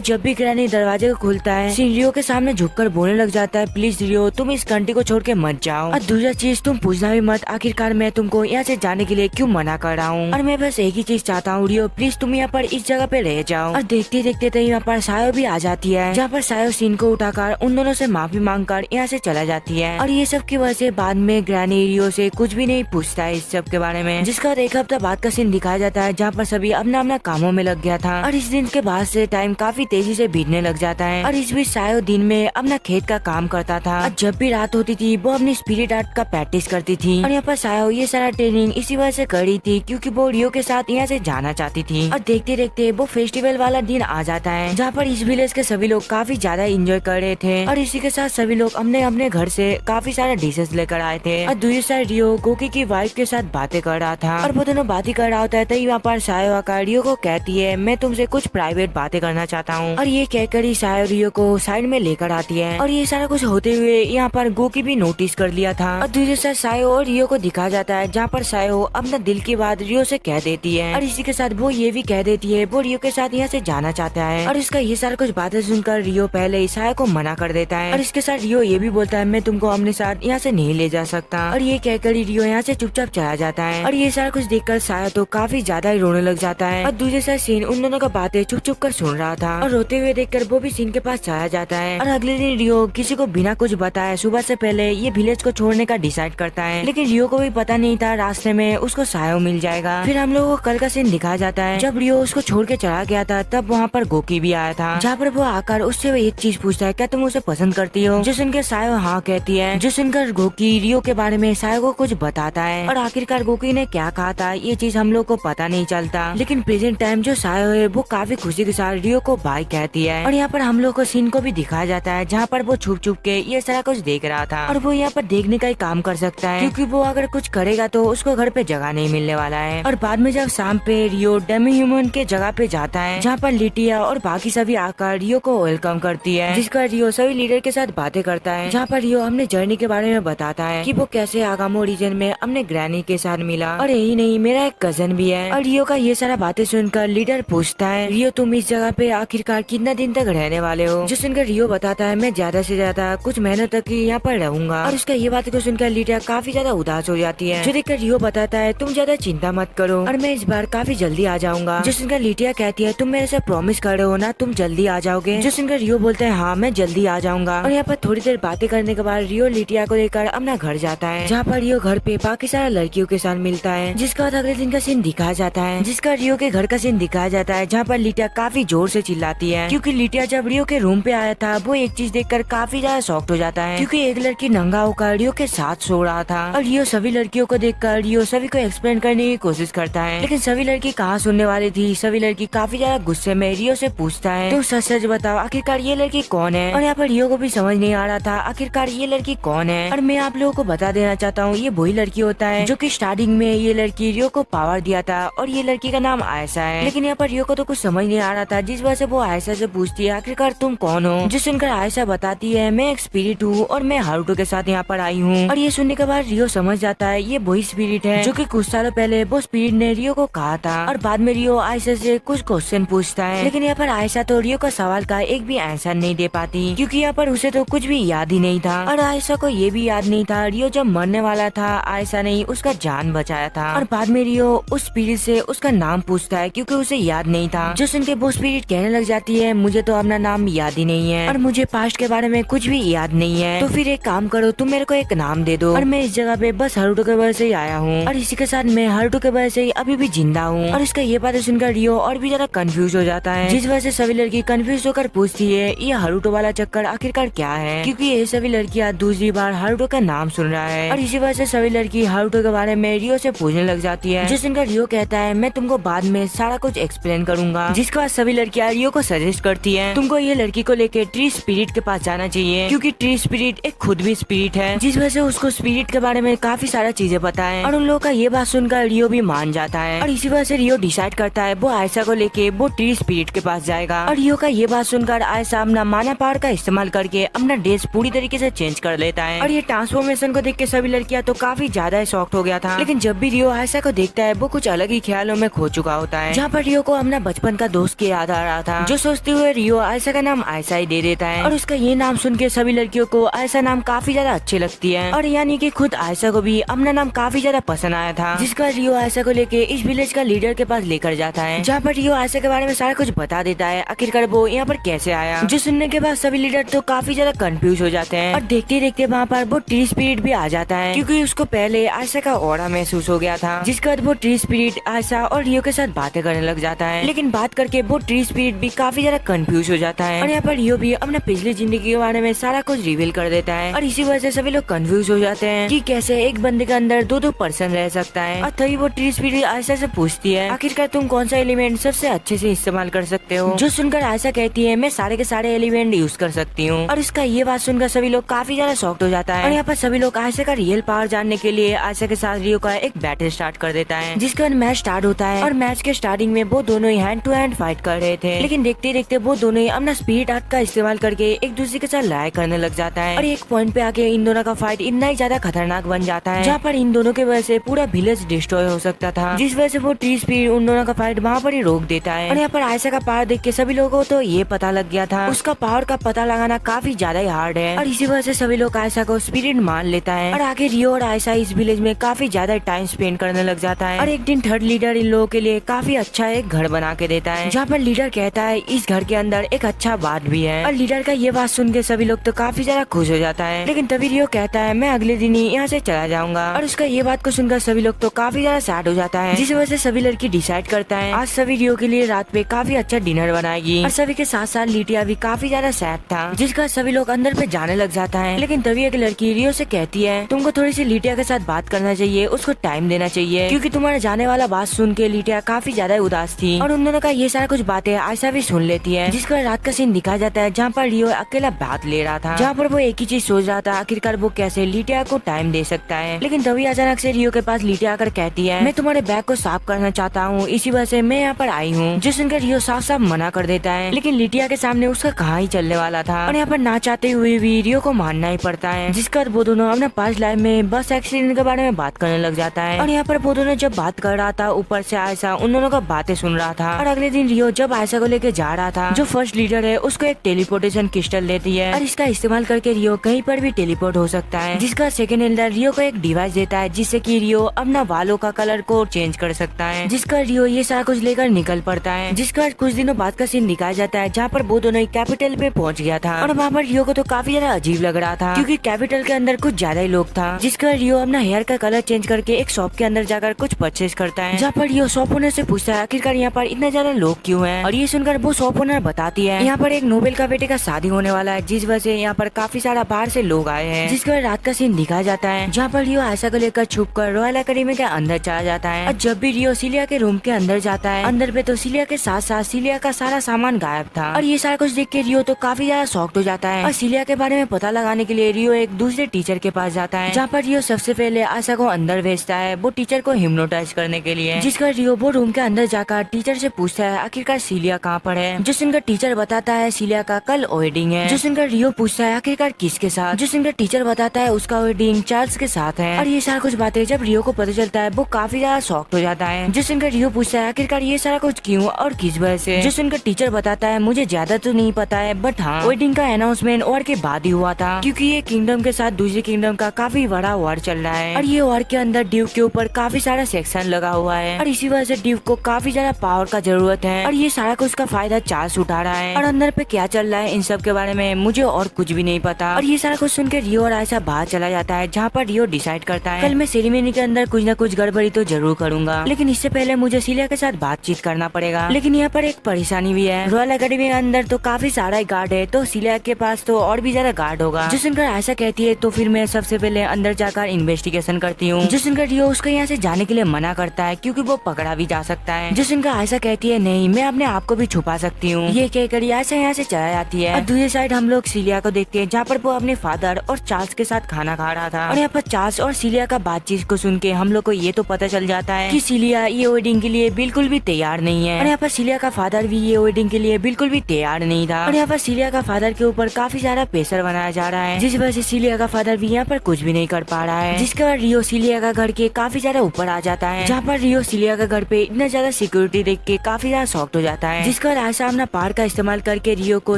जब भी ग्रैनी दरवाजे को खोलता है, सीन रियो के सामने झुककर बोलने लग जाता है, प्लीज रियो तुम इस कंट्री को छोड़ के मत जाओ। और दूसरा चीज तुम पूछना भी मत आखिरकार मैं तुमको यहाँ से जाने के लिए क्यों मना कर रहा हूँ। और मैं बस एक ही चीज चाहता हूँ रियो, प्लीज तुम यहाँ पर इस जगह पे रह जाओ। और देखते देखते तो यहाँ पर सायो भी आ जाती है, जहाँ पर सायो सीन को उठाकर उन दोनों से माफी मांगकर यहाँ से चला जाती है। और ये सब की वजह से बाद में ग्रैनी रियो से कुछ भी नहीं पूछता है इस सब के बारे में, जिसका एक हफ्ता बाद का सीन दिखाया जाता है, जहाँ पर सभी अपना अपना कामों में लग गया था। और इस दिन के बाद से टाइम काफी तेजी से बीतने लग जाता है। और इस बीच सायो दिन में अपना खेत का काम करता था, और जब भी रात होती थी वो अपनी स्पिरिट आर्ट का प्रैक्टिस करती थी। और यहाँ पर सायो ये सारा ट्रेनिंग इसी वजह से कर रही थी क्योंकि वो रियो के साथ यहाँ से जाना चाहती थी। और देखते देखते वो फेस्टिवल वाला दिन आ जाता है, जहाँ पर इस विलेज के सभी लोग काफी ज्यादा एंजॉय कर रहे थे। और इसी के साथ सभी लोग अपने अपने घर से काफी सारे डिशेस लेकर आए थे। और दूसरी साइड रियो गोकी की वाइफ के साथ बातें कर रहा था, और वो दोनों बातें कर रहा होता है, तभी वहाँ पर सायो आकर रियो को कहती है, मैं तुमसे कुछ प्राइवेट बातें करना चाहता हूँ। और ये कहकर ही सायो रियो को साइड में लेकर आती है। और ये सारा कुछ होते हुए यहाँ पर गोकी भी नोटिस कर लिया था। और दूसरी साइड सायो और रियो को दिखाया जाता है, जहाँ पर सायो अपना दिल की बात रियो से कह देती है। और इसी के साथ वो ये भी कह देती है वो रियो के साथ यहाँ से जाना चाहता है। और इसका ये सारा कुछ बातें सुनकर रियो पहले ही सायो को मना कर देता है। और इसके साथ रियो ये भी बोलता है, मैं तुमको अपने साथ यहाँ से नहीं ले जा सकता। और ये कहकर ही रियो यहाँ से चुपचाप चला जाता है। और ये सारा कुछ देखकर सायो तो काफी ज्यादा ही रोने लग जाता है। और दूसरे साइड सीन उन दोनों का बातें चुप चुप कर सुन रहा था, और रोते हुए देखकर वो भी सीन के पास चला जाता है। और अगले दिन रियो किसी को बिना कुछ बताए सुबह से पहले ये विलेज को छोड़ने का डिसाइड करता है, लेकिन रियो को भी पता नहीं था रास्ते में उसको सायो मिल जाएगा। फिर हम लोगों को कल का सीन दिखाया जाता है, जब रियो उसको छोड़ के चला गया था तब वहाँ पर गोकी भी आया था, जहाँ पर वो आकर उससे एक चीज पूछता है, क्या तुम उसे पसंद करती हो? जो सुनकर सायो हाँ कहती है। जो सुनकर गोकी रियो के बारे में सायो को कुछ बताता है। और आखिरकार गोकी ने क्या कहा था ये चीज हम लोग को पता नहीं चलता, लेकिन प्रेजेंट टाइम जो सायो है वो काफी खुशी के साथ रियो को बाय कहती है। और यहाँ पर हम लोग को सीन को भी दिखाया जाता है, जहाँ पर वो छुप छुप के ये सारा कुछ देख रहा था, और वो यहाँ पर देखने का ही काम कर सकता है, क्योंकि वो अगर कुछ करेगा तो उसको घर पे जगह नहीं मिलने वाला है। और बाद में जब शाम पे रियो डेमी ह्यूमन के जगह पे जाता है, जहाँ पर लिटिया और बाकी सभी आकर रियो को वेलकम करती है, जिसका रियो सभी लीडर के साथ बातें करता है, जहाँ पर रियो अपने जर्नी के बारे में बताता है कि वो कैसे आगामो रीजन में अपने ग्रैनी के साथ मिला, और यही नहीं मेरा एक कजन भी है। और रियो का ये सारा बातें सुनकर लीडर पूछता है, रियो तुम इस जगह पे आखिरकार कितना दिन तक रहने वाले हो? जो सुनकर रियो बताता है, मैं ज्यादा से ज्यादा कुछ महीनों तक ही यहाँ पर रहूंगा। और उसका ये बात को सुनकर लीडर काफी ज्यादा उदास हो जाती है, जो देखकर रियो बताता है, तुम ज्यादा चिंता मत करो और मैं इस बार काफी जल्दी आ जाऊंगा। जो सुनकर लिटिया कहती है, तुम मेरे से प्रॉमिस कर रहे हो ना तुम जल्दी आ जाओगे? जो सुनकर रियो बोलता है, हाँ मैं जल्दी आ जाऊंगा। और यहाँ पर थोड़ी देर बातें करने के बाद रियो लिटिया को लेकर अपना घर जाता है, जहाँ पर रियो घर पे बाकी सारे लड़कियों के साथ मिलता है, जिसके बाद अगले दिन का सीन दिखाया जाता है, जिसका रियो के घर का सीन दिखाया जाता है, जहाँ पर लिटिया काफी जोर से चिल्लाती है, क्योंकि लिटिया जब रियो के रूम पे आया था वो एक चीज देखकर काफी ज्यादा शॉक्ड हो जाता है, क्योंकि एक लड़की नंगा होकर रियो के साथ सो रहा था। और रियो सभी लड़कियों को देखकर रियो सभी को एक्सप्लेन करने की कोशिश करता है, लेकिन सभी लड़की कहाँ सुनने वाली थी। सभी लड़की काफी ज्यादा गुस्से में रियो से पूछता है, तुम सच सच बताओ आखिरकार ये लड़की कौन है? और यहाँ पर रियो को भी समझ नहीं आ रहा था आखिरकार ये लड़की कौन है। और मैं आप लोगों को बता देना चाहता हूँ, ये वही लड़की होता है जो कि स्टार्टिंग में ये लड़की रियो को पावर दिया था, और ये लड़की का नाम आयशा है। लेकिन यहाँ पर रियो को तो कुछ समझ नहीं आ रहा था, जिस वजह से वो आयशा से पूछती है, आखिरकार तुम कौन हो? जो सुनकर आयशा बताती है, मैं एक स्पिरिट हूँ और मैं हारुतो के साथ यहाँ पर आई हूँ। और ये सुनने के बाद रियो समझ जाता है ये वही स्पिरिट है जो कि कुछ सालों पहले वो स्पिरिट ने रियो को कहा था। और बाद में रियो आयशा से कुछ क्वेश्चन पूछता है, लेकिन यहाँ पर आयशा तो रियो का सवाल का एक भी आंसर नहीं दे पाती, क्योंकि यहाँ पर उसे तो कुछ भी याद ही नहीं था। और आयशा को ये भी याद नहीं था रियो जब मरने वाला था आयशा ने उसका जान बचाया था। और बाद में रियो उस स्पिरिट से उसका नाम पूछता है, क्योंकि उसे याद नहीं था। जो सुन के वो स्पिरिट कहने लग जाती है, मुझे तो अपना नाम याद ही नहीं है और मुझे पास्ट के बारे में कुछ भी याद नहीं है, तो फिर एक काम करो तुम मेरे को एक नाम दे दो, और मैं इस जगह पे बस हारुतो के वजह से ही आया हूँ, और इसी के साथ मैं हारुतो के वजह से ही अभी भी जिंदा हूँ। और इसका ये बातें सुनकर रियो और भी ज्यादा कंफ्यूज हो जाता है, जिस वजह से सभी लड़की कंफ्यूज होकर पूछती है ये हारुतो वाला चक्कर आखिरकार क्या है, क्योंकि ये सभी लड़कियां दूसरी बार हारुतो का नाम सुन रहा है। और इसी वजह से सभी लड़की हारुतो के बारे में रियो से पूछने लग जाती है, जिस सुनकर रियो कहता है मैं तुमको बाद में सारा कुछ एक्सप्लेन करूंगा। जिसके बाद सभी लड़कियां रियो को सजेस्ट करती है, तुमको ये लड़की को लेके ट्री स्पिरिट के पास जाना चाहिए, क्योंकि ट्री स्पिरिट एक खुद भी स्पिरिट है, जिस वजह से उसको स्पिरिट के बारे में काफी सारा चीजें पता है। और उन लोगों का ये बात सुनकर रियो भी मान जाता है, और इसी वजह से रियो डिसाइड करता है वो आयशा को लेके वो ट्री स्पिरिट के पास जाएगा। और रियो का ये बात सुनकर आयशा अपना माना पावर का इस्तेमाल करके अपना ड्रेस पूरी तरीके से चेंज कर लेता है, और ये ट्रांसफॉर्मेशन इन्फॉर्मेशन को देख के सभी लड़कियां तो काफी ज्यादा शॉक्ड हो गया था। लेकिन जब भी रियो आयशा को देखता है वो कुछ अलग ही ख्यालों में खो चुका होता है, जहाँ पर रियो को अपना बचपन का दोस्त की याद आ रहा था, जो सोचते हुए रियो आयशा का नाम आयशा ही दे देता है। और उसका ये नाम सुन के सभी लड़कियों को आयशा नाम काफी ज्यादा अच्छी लगती है, और यानी कि खुद आयशा को भी अपना नाम काफी ज्यादा पसंद आया था, जिसका रियो आयशा को लेके इस विलेज का लीडर के पास लेकर जाता है, जहाँ पर रियो आयशा के बारे में सारा कुछ बता देता है, आखिरकार वो यहाँ पर कैसे आया। जो सुनने के बाद सभी लीडर तो काफी ज्यादा कंफ्यूज हो जाते हैं, और देखते देखते वहाँ पर वो ट्री स्पिरिट भी आ जाता है, क्योंकि उसको पहले आयशा का ऑरा महसूस हो गया था। जिसके बाद वो ट्री स्पिरिट आयशा और रियो के साथ बातें करने लग जाता है, लेकिन बात करके वो ट्री स्पिरिट भी काफी ज्यादा कंफ्यूज हो जाता है, और यहाँ पर रियो भी अपने पिछली जिंदगी के बारे में सारा कुछ रिवील कर देता है, और इसी वजह से सभी लोग कंफ्यूज हो जाते हैं कि कैसे एक बंदे के अंदर दो पर्सन रह सकता है। और तभी वो ट्री स्पिरिट आयशा से पूछती है, आखिरकार तुम कौन सा एलिमेंट सबसे अच्छे से इस्तेमाल कर सकते हो। जो सुनकर आयशा कहती है, मैं सारे के सारे एलिमेंट यूज कर सकती हूँ। और इसका ये बात सुनकर सभी लोग काफी ज्यादा शॉक्ड हो जाता है, और यहाँ पर सभी लोग आयशा का रियल पावर जानने के लिए आयशा के साथ रियो का एक बैटल स्टार्ट कर देता है, जिसके बाद मैच स्टार्ट होता है। और मैच के स्टार्टिंग में वो दोनों ही हैंड टू हैंड फाइट कर रहे थे, लेकिन देखते देखते वो दोनों ही अपना स्पिरिट आर्ट का इस्तेमाल करके एक दूसरे के साथ लड़ाई करने लग जाता है। और एक पॉइंट पे आके इन दोनों का फाइट इतना ही ज्यादा खतरनाक बन जाता है, जहाँ पर इन दोनों की वजह से पूरा विलेज डिस्ट्रॉय हो सकता था, जिस वजह से वो ट्री स्पिरिट उन दोनों का फाइट वहाँ पर ही रोक देता है। और यहाँ पर आयशा का पावर देख के सभी लोगों को तो ये पता लग गया था, उसका पावर का पता लगाना काफी ज्यादा ही हार्ड है, और इसी वजह से सभी लोग आयशा को स्पिरिट मान लेता है। और आगे रियो और आयशा इस विलेज में काफी ज्यादा टाइम स्पेंड करने लग जाता है, और एक दिन थर्ड लीडर इन लोगों के लिए काफी अच्छा एक घर बना के देता है, जहाँ पर लीडर कहता है इस घर के अंदर एक अच्छा बात भी है। और लीडर का ये बात सुन के सभी लोग तो काफी ज्यादा खुश हो जाता है, लेकिन तभी रियो कहता है मैं अगले दिन ही यहाँ से चला जाऊंगा। और उसका ये बात को सुनकर सभी लोग तो काफी ज्यादा सैड हो जाता है, जिस वजह से सभी लड़की डिसाइड करता है आज सभी रियो के लिए रात पे काफी अच्छा डिनर बनाएगी। और सभी के साथ साथ लिटिया भी काफी ज्यादा सैड था, जिसका सभी लोग अंदर पे जाने लग जाता है। लेकिन तभी एक लड़की रियो से कहती है तुमको थोड़ी सी लिटिया के साथ बात करना चाहिए, उसको टाइम देना चाहिए, क्योंकि तुम्हारा जाने वाला बात सुन के लिटिया काफी ज्यादा उदास थी। और उन दोनों का ये सारा कुछ बातें आयशा भी सुन लेती है, जिसका रात का सीन दिखाया जाता है, जहाँ पर रियो अकेला बात ले रहा था, जहाँ पर वो एक ही चीज सोच रहा था आखिरकार वो कैसे लिटिया को टाइम दे सकता है। लेकिन तभी अचानक से रियो के पास लिटिया आकर कहती है मैं तुम्हारे बैग को साफ करना चाहता हूँ, इसी वजह से मैं यहाँ पर आई हूँ। जो सुनकर रियो साफ साफ मना कर देता है, लेकिन लिटिया के सामने उसका कहाँ ही चलने वाला था, और यहाँ पर ना चाहते हुए भी रियो को मानना ही पड़ता है। जिसका वो दोनों अपने पास्ट लाइफ में बस एक्सीडेंट के बारे में बात करने लग जाता है, और यहाँ पर वो दोनों जब बात कर रहा था ऊपर से आयशा उन दोनों का बातें सुन रहा था। और अगले दिन रियो जब आयशा को लेके जा रहा था, जो फर्स्ट लीडर है उसको एक टेलीपोर्टेशन क्रिस्टल देती है, और इसका इस्तेमाल करके रियो कहीं पर भी टेलीपोर्ट हो सकता है। जिसका सेकंड लीडर रियो को एक डिवाइस देता है, जिससे कि रियो अपना बालों का कलर को चेंज कर सकता है। जिसका रियो ये सारा कुछ लेकर निकल पड़ता है। जिसका कुछ दिनों बाद का सीन दिखाया जाता है, जहाँ पर वो दोनों कैपिटल पे पहुँच गया था, और वहाँ पर रियो को तो काफी ज्यादा अजीब लग रहा था, क्योंकि कैपिटल के अंदर कुछ ज्यादा ही लोग था। जिसका रियो अपना हेयर का कलर चेंज करके एक शॉप के अंदर जाकर कुछ परचेज करता है, जहाँ पर रियो शॉप ओनर से पूछता है आखिरकार यहाँ पर इतना ज्यादा लोग क्यों हैं। और ये सुनकर वो शॉप ओनर बताती है यहाँ पर एक नोबेल का बेटे का शादी होने वाला है, जिस वजह से यहाँ पर काफी सारा बाहर से लोग आए हैं। जिसके बाद रात का सीन दिखाया जाता है, जहाँ पर रियो आयशा को लेकर छुप कर रॉयल एकेडमी के अंदर चला जाता है। और जब भी रियो सिलिया के रूम के अंदर जाता है, अंदर पे तो सिलिया के साथ साथ सिलिया का सारा सामान गायब था। और ये सारा कुछ देख के रियो तो काफी ज्यादा शॉक्ड हो जाता है, और सिलिया के बारे में पता लगाने के लिए रियो एक दूसरे टीचर के पास जाता है, जहाँ पर रियो सबसे पहले आयशा को अंदर भेजता है वो टीचर को हिप्नोटाइज करने के लिए। जिसका रियो वो रूम के अंदर जाकर टीचर से पूछता है आखिरकार सिलिया कहाँ पर है। जो सुनकर टीचर बताता है सिलिया का कल वेडिंग है। जो सुनकर रियो पूछता है आखिरकार किसके साथ। जो सुनकर टीचर बताता है उसका वेडिंग चार्ल्स के साथ है। और ये सारा कुछ बातें जब रियो को पता चलता है वो काफी ज्यादा शॉक्ड हो जाता है। जो सुनकर रियो पूछता है आखिरकार ये सारा कुछ क्यों और किस वजह से। जो सुनकर टीचर बताता है मुझे ज्यादा तो नहीं पता है, बट हाँ वेडिंग का अनाउंसमेंट वॉर के बाद ही हुआ था, क्योंकि ये किंगडम के साथ दूसरे किंगडम का काफी बड़ा वॉर चल रहा है। और ये वॉर के अंदर ड्यूक के ऊपर काफी सारा सेक्शन लगा हुआ है, और इसी वजह से ड्यूक को काफी ज्यादा पावर का जरूरत है। और ये सारा कुछ का फायदा चार्ल्स उठा रहा है। और अंदर पे क्या चल रहा है इन सब के बारे में मुझे और कुछ भी नहीं पता। और ये सारा कुछ सुन के रियो और आयशा बाहर चला जाता है, जहाँ पर रियो डिसाइड करता है कल मैं सेरेमनी के अंदर कुछ न कुछ गड़बड़ी तो जरूर करूंगा, लेकिन इससे पहले मुझे सिलिया के साथ बातचीत करना पड़ेगा। लेकिन यहाँ पर एक परेशानी भी है, रॉयल एकेडमी के अंदर तो काफी सारा गार्ड है, तो सिलिया के पास तो और भी ज्यादा गार्ड होगा। जो सुनकर आयशा कहती है तो फिर मैं सबसे पहले अंदर जाकर इन्वेस्टिगेशन करती हूँ। जो सुनकर रियो उसको यहाँ से जाने के लिए मना करता है, क्योंकि वो पकड़ा भी जा सकता है। जो सुनकर आयशा कहती है नहीं मैं अपने आप को भी छुपा सकती हूँ। ये कहकर आयशा यहाँ से चला जाती है। और दूसरी साइड हम लोग सिलिया को देखते हैं, जहाँ पर वो अपने फादर और चार्ल्स के साथ खाना खा रहा था। और यहाँ पर चार्ल्स और सिलिया का बातचीत को सुन के हम लोग को ये तो पता चल जाता है कि सिलिया ये वेडिंग के लिए बिल्कुल भी तैयार नहीं है। और यहाँ पर सिलिया का फादर भी ये वेडिंग के लिए बिल्कुल भी तैयार नहीं था। और यहाँ पर सिलिया का फादर के ऊपर काफी सारा प्रेशर बनाया जा रहा है, जिस वजह से सिलिया का फादर भी यहाँ पर कुछ भी नहीं कर पा रहा है। जिसके बाद रियो सिलिया का घर के काफी ज्यादा ऊपर आ जाता है, जहाँ पर रियो सिलिया का घर पे इतना ज्यादा सिक्योरिटी देख के काफी ज्यादा शॉक्ड हो जाता है। जिसके बाद आयशा अपना पार का इस्तेमाल करके रियो को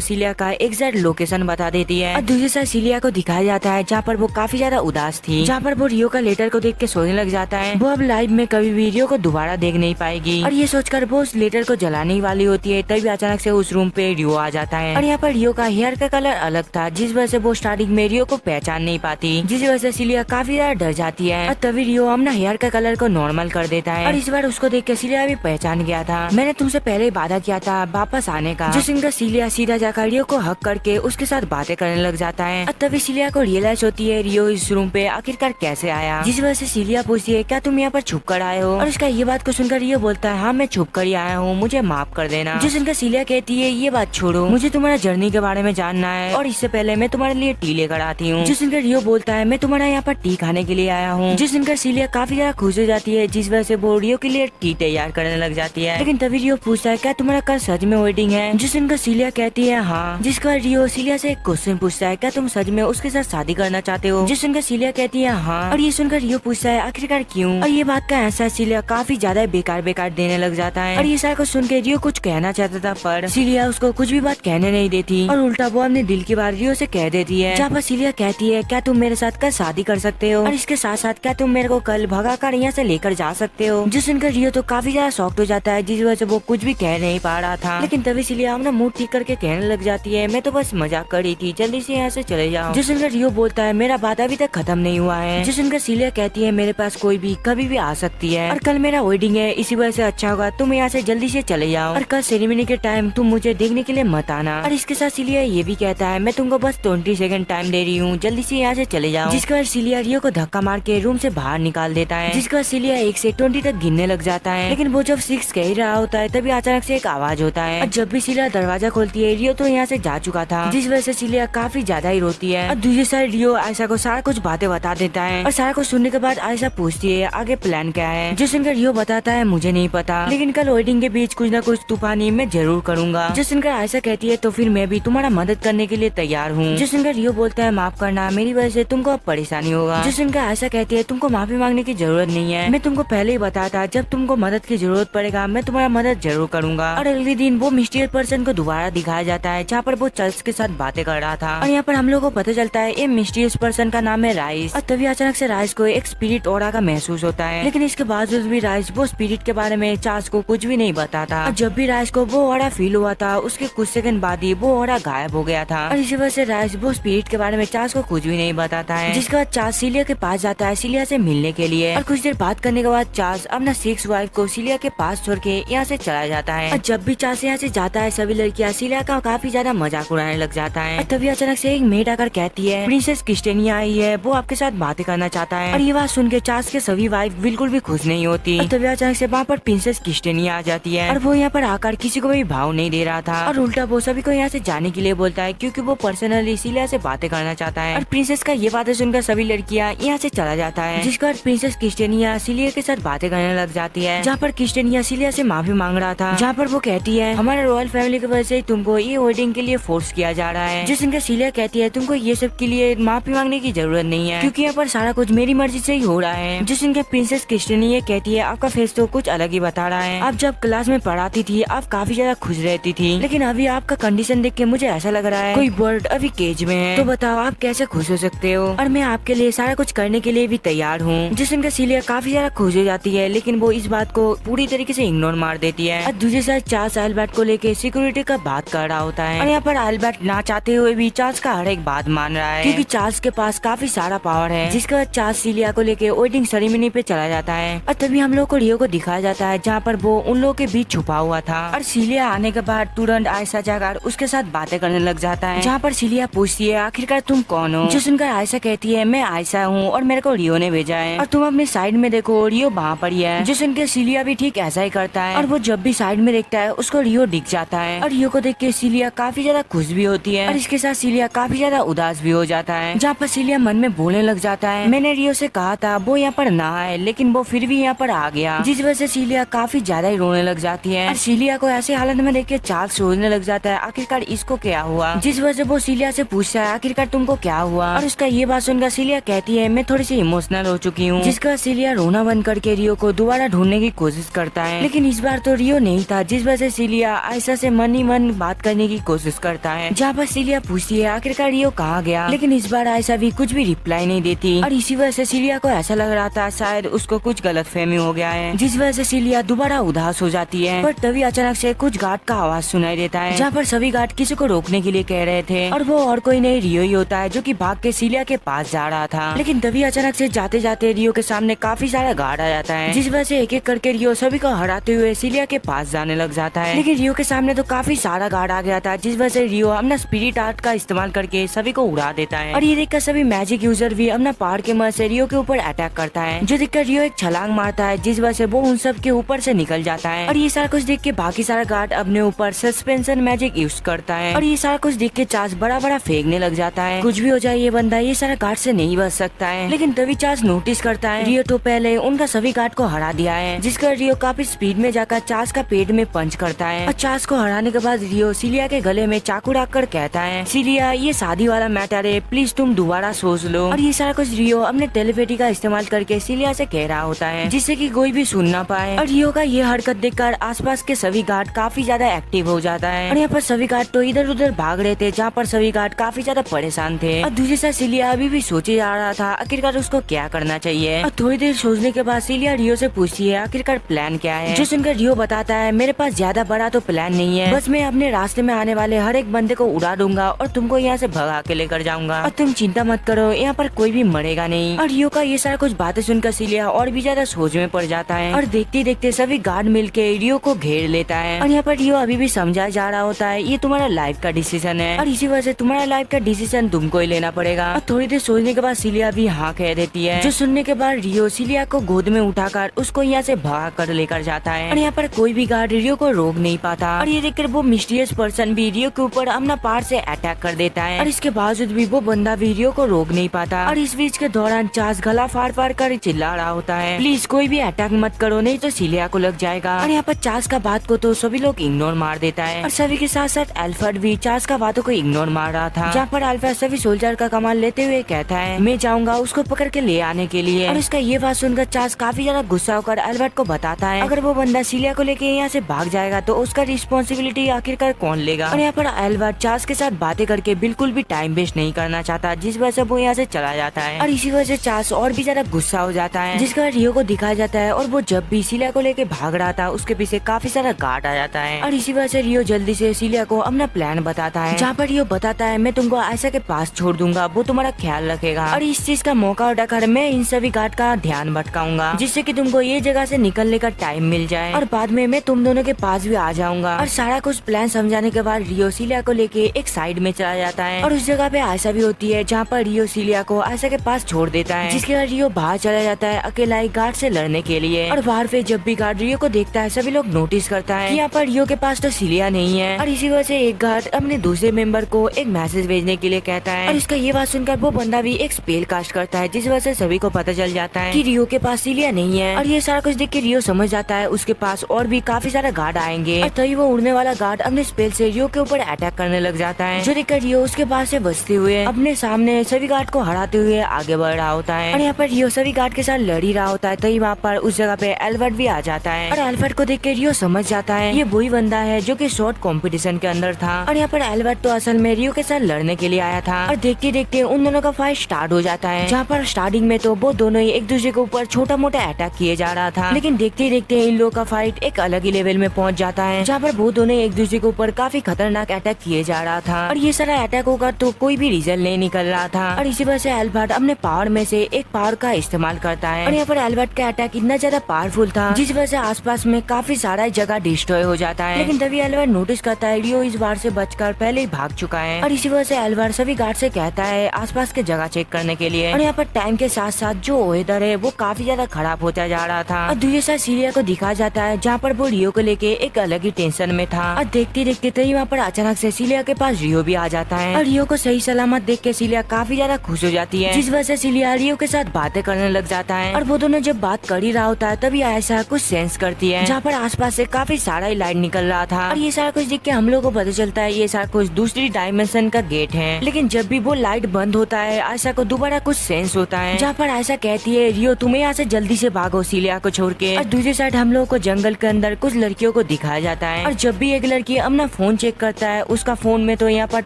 सिलिया का एग्जैक्ट लोकेशन बता देती है और दूसरी साइड सिलिया को दिखाया जाता है जहाँ पर वो काफी ज्यादा उदास थी, जहाँ पर वो रियो का लेटर को देख के सोचने लग जाता है वो अब लाइफ में कभी भी रियो को दोबारा देख नहीं पाएगी। और ये सोचकर वो उस लेटर को जलाने ही वाली होती है, तभी अचानक से उस रूम पे रियो आ जाता है। और यहाँ पर रियो का हेयर का कलर अलग था, जिस वजह से वो स्टार्टिंग में रियो को पहचान नहीं पाती, जिस वजह से सिलिया काफी ज्यादा डर जाती है। और तभी रियो अपना हेयर का कलर को नॉर्मल कर देता है और इस बार उसको देख के सिलिया भी पहचान गया था, मैंने तुमसे पहले ही वादा किया था वापस आने का। जिस इनका सिलिया सीधा जाकर रियो को हक करके उसके साथ बातें करने लग जाता है। और तभी सिलिया को रियलाइज होती है रियो इस रूम पे आखिरकार कैसे आया, जिस वजह से सिलिया पूछती है क्या तुम यहाँ पर छुप कर आए हो। और उसका ये बात को सुनकर रियो बोलता है हाँ मैं छुप कर ही आया हूँ, मुझे माफ कर देना। जिस इनका सिलिया कहती है ये बात छोड़ो, मुझे तुम्हारा जर्नी के बारे में जानना है और इससे पहले मैं तुम्हारे लिए टी लेकर आती हूँ। जिस इनका रियो बोलता है मैं तुम्हारा यहाँ पर टी खाने के लिए आया हूँ। जिस इनका सिलिया काफी ज्यादा खुश हो जाती है, जिस वजह से वो रियो के लिए टी तैयार करने लग जाती है। लेकिन तभी रियो पूछता है क्या तुम्हारा कल सच में वेडिंग है। जिस इनका सिलिया कहती है हाँ। जिसका रियो सिलिया से एक क्वेश्चन पूछता है क्या तुम सच में उसके साथ शादी करना चाहते हो। जिस इनका सिलिया कहती है हाँ। और ये सुनकर रियो पूछता है आखिरकार क्यों। और ये बात का आंसर सिलिया काफी ज्यादा बेकार बेकार देने लग जाता है। और ये सारा कुछ सुन के रियो कुछ कहना चाहता था पर सिलिया उसको कुछ भी बात कहने नहीं देती और उल्टा वो अपने दिल की बात रियो से कह देती है, जहाँ पर सिलिया कहती है क्या तुम मेरे साथ कल शादी कर सकते हो और इसके साथ साथ क्या तुम मेरे को कल भगा कर यहाँ से लेकर जा सकते हो। जिस सुनकर रियो तो काफी ज्यादा शॉक्ड हो जाता है, जिस वजह से वो कुछ भी कह नहीं पा रहा था। लेकिन तभी सिलिया अपना मूड ठीक करके कहने लग जाती है मैं तो बस मजाक कर रही थी, जल्दी से यहाँ से चले जाओ। जिस सुनकर रियो बोलता है मेरा बात अभी तक खत्म नहीं हुआ है। जिस सुनकर सिलिया कहती है मेरे पास कोई भी कभी भी आ सकती है और कल मेरा वेडिंग है, इसी वजह से अच्छा होगा तुम यहाँ से जल्दी से चले जाओ और कल सेरेमनी के टाइम तुम मुझे देखने के लिए मत आना। और इसके साथ सिलिया ये भी कहता है मैं तुमको बस 20 सेकंड टाइम दे रही हूँ, जल्दी से यहाँ से चले जाओ। जिसके बाद सिलिया रियो को धक्का मार के रूम से बाहर निकाल देता है। जिसके बाद सिलिया 1 से 20 तक गिनने लग जाता है, लेकिन वो जब 6 कह ही रहा होता है तभी अचानक से एक आवाज होता है और जब भी सिलिया दरवाजा खोलती है रियो तो यहाँ से जा चुका था, जिस वजह से सिलिया काफी ज्यादा ही रोती है। और दूसरी साइड रियो आयशा को सारा कुछ बातें बता देता है और सारा कुछ सुनने के बाद आयशा पूछती है आगे प्लान क्या है। जिस सुनकर रियो बताता है मुझे नहीं पता, लेकिन कल वेडिंग के बीच कुछ न कुछ तूफानी मैं जरूर करूंगा। जिस सुनकर आयशा कहती है तो फिर मैं भी तुम्हारा मदद करने के लिए तैयार हूँ। जिस सुनकर रियो बोलता है माफ करना, मेरी वजह से तुमको अब परेशानी होगा। जिस सुनकर आयशा कहती है तुमको माफी मांगने की जरूरत नहीं है, मैं तुमको पहले ही बताया था जब तुमको मदद की जरूरत पड़ेगा मैं तुम्हारा मदद जरूर करूंगा। और अगले दिन वो मिस्टीरियस पर्सन को दोबारा दिखाया जाता है जहाँ पर वो चर्च के साथ बातें कर रहा था और यहाँ पर हम लोग को पता चलता है ये मिस्टीरियस पर्सन का नाम है राइस। और तभी अचानक से राइस को एक स्पिरिट ऑरा का महसूस होता है, लेकिन इसके बावजूद भी राइस वो स्पिरिट के बारे में चार्ल्स को कुछ भी नहीं बताता। और जब भी राइस को वो ऑरा फील हुआ था उसके कुछ सेकंड बाद ही वो ऑरा गायब हो गया था और इसी वजह से राइस वो स्पिरिट के बारे में चार्ल्स को कुछ भी नहीं बताता है। जिसके बाद चार्ल्स सिलिया के पास जाता है सिलिया से मिलने के लिए और कुछ देर बात करने के बाद चार्ल्स अपना 6 वाइफ को सिलिया के पास छोड़ के यहाँ से चला जाता है। और जब भी चार्ल्स यहाँ से जाता है सभी लड़कियाँ सिलिया का काफी ज्यादा मजाक उड़ाने लग जाता है। तभी अचानक से एक मेड आकर कहती है प्रिंसेस क्रिस्टेनिया आई है, वो आपके साथ बातें करना चाहता है। और ये बात सुन के चार्ल्स के सभी वाइफ बिल्कुल भी खुश नहीं होती। तभी अचानक से वहाँ पर प्रिंसेस क्रिस्टेनिया आ जाती है और वो यहाँ पर आकर किसी को भी भाव नहीं दे रहा था और उल्टा वो सभी को यहाँ से जाने के लिए बोलता है क्योंकि वो पर्सनली सिलिया से बातें करना चाहता है। और प्रिंसेस का ये बातें सुनकर सभी लड़कियाँ यहाँ से चला जाता है। जिसके बाद प्रिंसेस क्रिस्टेनिया सिलिया के साथ बातें करने लग जाती है, जहाँ पर क्रिस्टेनिया सिलिया से माफी मांग रहा था, जहाँ पर वो कहती है हमारे रॉयल फैमिली की वजह से तुमको ये वेडिंग के लिए फोर्स किया जा रहा है। जिस इनका सिलिया कहती है तुमको ये सब के लिए माफी मांगने की जरूरत नहीं है क्योंकि यहाँ पर सारा कुछ मेरी मर्जी से ही हो रहा है। जिस इनके प्रिंसेस क्रिस्टेनिया कहती है आपका फेस तो कुछ अलग ही बता रहा है, आप जब क्लास में पढ़ाती थी आप काफी ज्यादा खुश रहती थी, लेकिन अभी आपका कंडीशन देख के मुझे ऐसा लग रहा है कोई बर्ड अभी केज में है, तो बताओ आप कैसे खुश हो सकते हो और मैं आपके लिए सारा कुछ करने के लिए भी तैयार हूँ। जिस इनका सिलिया काफी ज्यादा खुश हो जाती है, लेकिन वो इस बात को पूरी तरीके से इग्नोर मार देती है। और दूसरी साइड चार्ल्स एल्बर्ट को लेके सिक्योरिटी का बात कर रहा होता है और यहाँ पर एल्बर्ट ना चाहते हुए भी चार्ल्स का हर एक बात मान रहा है क्योंकि चार्ल्स के पास काफी सारा पावर है। जिसके बाद चार्ल्स सिलिया को लेके वेडिंग सेरेमनी पे चला जाता है और तभी हम लोग को रियो को दिखाया जाता है जहाँ पर वो उन लोगों के बीच छुपा हुआ था। और सिलिया आने के बाद तुरंत आयशा जाकर उसके साथ बातें करने लग जाता है, जहाँ पर सिलिया पूछती है आखिरकार तुम कौन हो। जो सुनकर आयशा कहती है मैं आयशा हूँ और मेरे को रियो ने भेजा है और तुम अपने साइड में देखो रियो वहाँ पर ही है। जो सुनकर सिलिया भी ठीक ऐसा ही करता है और वो जब भी साइड में देखता है उसको रियो दिख जाता है और रियो को देख के सिलिया काफी ज्यादा खुश भी होती है और इसके साथ सिलिया काफी ज्यादा उदास भी हो जाता है, जहाँ पर सिलिया मन में बोलने लग जाता है मैंने रियो से कहा था वो यहाँ पर ना आए लेकिन वो फिर भी यहाँ पर आ गया, जिस वजह से सिलिया काफी ज्यादा ही रोने लग जाती है। और सिलिया को ऐसे हालत में देख के चार्ल्स सोचने लग जाता है आखिरकार इसको क्या हुआ, जिस वजह से वो सिलिया से पूछता है आखिरकार तुमको क्या हुआ। और उसका ये बात सुनकर सिलिया कहती है मैं थोड़ी सी इमोशनल हो चुकी हूँ, जिसका सिलिया रोना बंद करके रियो को दोबारा ढूंढने की कोशिश करता है। लेकिन इस बार तो रियो नहीं था, जिस वजह से सिलिया आयशा से मन ही मन बात करने की कोशिश करता है, जहाँ पर सिलिया पूछती है आखिरकार रियो कहाँ गया। लेकिन इस बार आयशा भी कुछ भी रिप्लाई नहीं देती और इसी वजह से सिलिया को ऐसा लग रहा था शायद उसको कुछ गलतफहमी हो गया है, जिस वजह से सिलिया दोबारा उदास हो जाती है। पर तभी अचानक से कुछ गार्ड का आवाज सुनाई देता है, जहाँ पर सभी गार्ड किसी को रोकने के लिए कह रहे थे और वो और कोई नहीं रियो ही होता है, जो कि भाग के सिलिया के पास जा रहा था। लेकिन तभी अचानक से जाते जाते रियो के सामने काफी सारा गार्ड आ जाता है, जिस वजह से एक एक करके रियो सभी को हराते हुए सिलिया के पास जाने लग जाता है। लेकिन रियो के सामने तो काफी सारा गार्ड आ गया था, जिस वजह से रियो अपना स्पिरिट आर्ट का इस्तेमाल करके सभी को उड़ा देता है। और ये देखकर सभी मैजिक यूजर भी अपना पहाड़ के मदद से रियो के ऊपर अटैक करता है, जो देखकर रियो एक छलांग मारता है, जिस वजह से वो उन सब के ऊपर से निकल जाता है। और ये सारा कुछ देख के बाकी सारा गार्ड अपने ऊपर सस्पेंशन मैजिक यूज करता है और ये सारा कुछ देख के चार्ल्स बड़ा बड़ा फेंकने लग जाता है। कुछ भी हो जाए ये बंदा ये सारा गार्ड से नहीं बच सकता है। लेकिन तभी चार्ल्स नोटिस करता है रियो तो पहले उनका सभी गार्ड को हरा दिया है, जिसका रियो काफी स्पीड में जाकर चार्ल्स का पेट में पंच करता है। और चार्ल्स को हराने के बाद रियो सिलिया के गले में चाकू रखकर कहता है सिलिया ये शादी वाला मैटर है, प्लीज तुम दोबारा सोच लो। और ये सारा कुछ रियो अपने टेलीपैथी का इस्तेमाल करके सिलिया से कह रहा होता है, जिससे कि कोई भी सुन ना पाए। और रियो का ये हरकत देखकर आसपास के सभी गार्ड काफी ज्यादा एक्टिव हो जाता है और यहाँ पर सभी गार्ड तो इधर उधर भाग रहे थे, जहाँ पर सभी गार्ड काफी ज्यादा परेशान थे। और दूसरी साइड सिलिया अभी भी सोचे जा रहा था आखिरकार उसको क्या करना चाहिए। और थोड़ी देर सोचने के बाद सिलिया रियो से पूछती है आखिरकार प्लान क्या है, जो सुनकर रियो बताता है मेरे पास ज्यादा बड़ा तो प्लान नहीं है, बस मैं अपने रास्ते में आने वाले हर एक बंदे को उड़ा दूंगा और तुमको यहाँ से भगा के लेकर जाऊंगा और तुम चिंता मत करो, यहाँ पर कोई भी मरेगा नहीं। और रियो का ये सारा कुछ बातें सुनकर सिलिया और भी ज्यादा सोच में पड़ जाता है और देखते देखते सभी गार्ड मिलके रियो को घेर लेता है। और यहाँ पर रियो अभी भी समझाया जा रहा होता है ये तुम्हारा लाइफ का डिसीजन है और इसी वजह से तुम्हारा लाइफ का डिसीजन तुमको ही लेना पड़ेगा। और थोड़ी देर सोचने के बाद सिलिया भी हाँ कह देती है, जो सुनने के बाद रियो सिलिया को गोद में उठाकर उसको यहाँ से भगा कर लेकर जाता है। और यहाँ पर कोई भी गार्ड रियो को रोक नहीं पाता और ये देखकर वो मिस्टीरियस पर्सन भी रियो के ऊपर अपना पार से अटैक कर देता है और इसके बावजूद भी वो बंदा भी रियो को रोक नहीं पाता। और इस बीच के दौरान चार्ल्स गला फाड़ फाड़ कर चिल्ला रहा होता है प्लीज कोई भी अटैक मत करो नहीं तो सिलिया को लग जाएगा। और यहाँ पर चार्ल्स का बात को तो सभी लोग इग्नोर मार देता है और सभी के साथ साथ अल्फ्रेड भी चार्ल्स का बातों को इग्नोर मार रहा था, जहाँ पर अल्फ्रेड सभी सोल्जर का कमाल लेते हुए कहता है मैं जाऊंगा उसको पकड़ के ले आने के लिए। और इसका ये बात सुनकर चार्ल्स काफी ज्यादा गुस्सा होकर अल्फ्रेड को बताता है अगर वो बंदा सिलिया को लेके यहाँ से भाग जाएगा तो उसका रिस्पॉन्सिबिलिटी आखिरकार कौन लेगा। और यहाँ पर अल्फ्रेड चार्ल्स के साथ बातें करके बिल्कुल भी टाइम वेस्ट नहीं करना चाहता, जिस वजह से वो यहाँ से चला जाता है। और इसी वजह से चार्ल्स और भी ज्यादा गुस्सा हो जाता है, जिसका रियो को दिखाया जाता है और वो जब भी सिलिया को लेके भाग रहा था उसके पीछे काफी सारा गार्ड आ जाता है। और इसी वजह से रियो जल्दी से सिलिया को अपना प्लान बताता है, जहाँ पर रियो बताता है मैं तुमको आयशा के पास छोड़ दूंगा, वो तुम्हारा ख्याल रखेगा और इस चीज का मौका उठाकर मैं इन सभी गार्ड का ध्यान भटकाऊंगा, जिससे कि तुमको ये जगह से निकलने का टाइम मिल जाए और बाद में मैं तुम दोनों के पास भी आ जाऊंगा। और सारा कुछ प्लान समझाने के बाद रियो सिलिया को लेके एक साइड में चला जाता है और उस जगह पे आयशा भी होती है, जहाँ पर रियो सिलिया को आयशा के पास छोड़ देता है, जिसके बाद रियो बाहर चला जाता है अकेला ही गार्ड से लड़ने के लिए। और बाहर पे जब भी गार्ड रियो को देखता है सभी लोग नोटिस करता है कि यहाँ पर रियो के पास तो सिलिया नहीं है और इसी वजह से एक गार्ड अपने दूसरे मेंबर को एक मैसेज भेजने के लिए कहता है और इसका ये बात सुनकर वो बंदा भी एक स्पेल कास्ट करता है, जिस वजह से सभी को पता चल जाता है कि रियो के पास सिलिया नहीं है। और ये सारा कुछ देख के रियो समझ जाता है उसके पास और भी काफी सारा गार्ड आएंगे और तभी वो उड़ने वाला गार्ड अपने स्पेल से रियो के ऊपर अटैक करने लग जाता है, जो देखकर रियो उसके पास से बचते हुए अपने सामने सभी गार्ड को हराते हुए आगे बढ़ रहा होता है। और यहाँ पर रियो सभी गार्ड के साथ लड़ ही रहा होता है, तभी वहाँ पर उस जगह पे अल्फ्रेड भी आ जाता है और अल्फ्रेड को देख के रियो समझ जाता है ये वही बंदा है जो कि शॉर्ट कंपटीशन के अंदर था। और यहाँ पर अल्फ्रेड तो असल में रियो के साथ लड़ने के लिए आया था और देखते देखते उन दोनों का फाइट स्टार्ट हो जाता है, जहाँ पर स्टार्टिंग में तो वो दोनों ही एक दूसरे के ऊपर छोटा मोटा अटैक किए जा रहा था, लेकिन देखते देखते इन लोगों का फाइट एक अलग ही लेवल में पहुंच जाता है, जहाँ पर वो दोनों एक दूसरे के ऊपर काफी खतरनाक अटैक किए जा रहा था। और ये सारा अटैक होकर तो कोई भी रिजल्ट नहीं निकल रहा था और इसी वजह से अल्फ्रेड अपने पावर में से एक पावर का इस्तेमाल करता है और यहाँ पर अल्फ्रेड का अटैक इतना ज्यादा पावरफुल था जिस वजह से आसपास में काफी सारा जगह डिस्ट्रॉय हो जाता है। लेकिन तभी अल्फ्रेड नोटिस करता है रियो इस बार से बचकर पहले ही भाग चुका है और इसी वजह से अल्फ्रेड सभी गार्ड से कहता है आसपास के जगह चेक करने के लिए। और यहाँ पर टाइम के साथ साथ जो वेदर है वो काफी ज्यादा खराब होता जा रहा था और दूसरी साइड सिलिया को दिखाया जाता है, जहाँ पर वो रियो को लेके एक अलग ही टेंशन में था। और देखते देखते तभी वहाँ पर अचानक से सिलिया के पास रियो भी आ जाता है और रियो को सही सलामत देख के सिलिया काफी ज्यादा खुश हो जाती है, जिस वजह से सिलिया रियो के साथ बातें करने लग जाता है। और वो दोनों जब बात कर ही रहा होता है तभी आयशा कुछ सेंस करती है, जहाँ पर आसपास से काफी सारा लाइट निकल रहा था और ये सारा कुछ देख के हम लोग को पता चलता है ये सारा कुछ दूसरी डायमेंशन का गेट है। लेकिन जब भी वो लाइट बंद होता है आयशा को दोबारा कुछ सेंस होता है, जहाँ पर आयशा कहती है रियो तुम्हें यहाँ से जल्दी से भागो सीलिया को छोड़ के। और दूसरी साइड हम लोगों को जंगल के अंदर कुछ लड़कियों को दिखाया जाता है और जब भी एक लड़की अपना फोन चेक करता है उसका फोन में तो यहाँ पर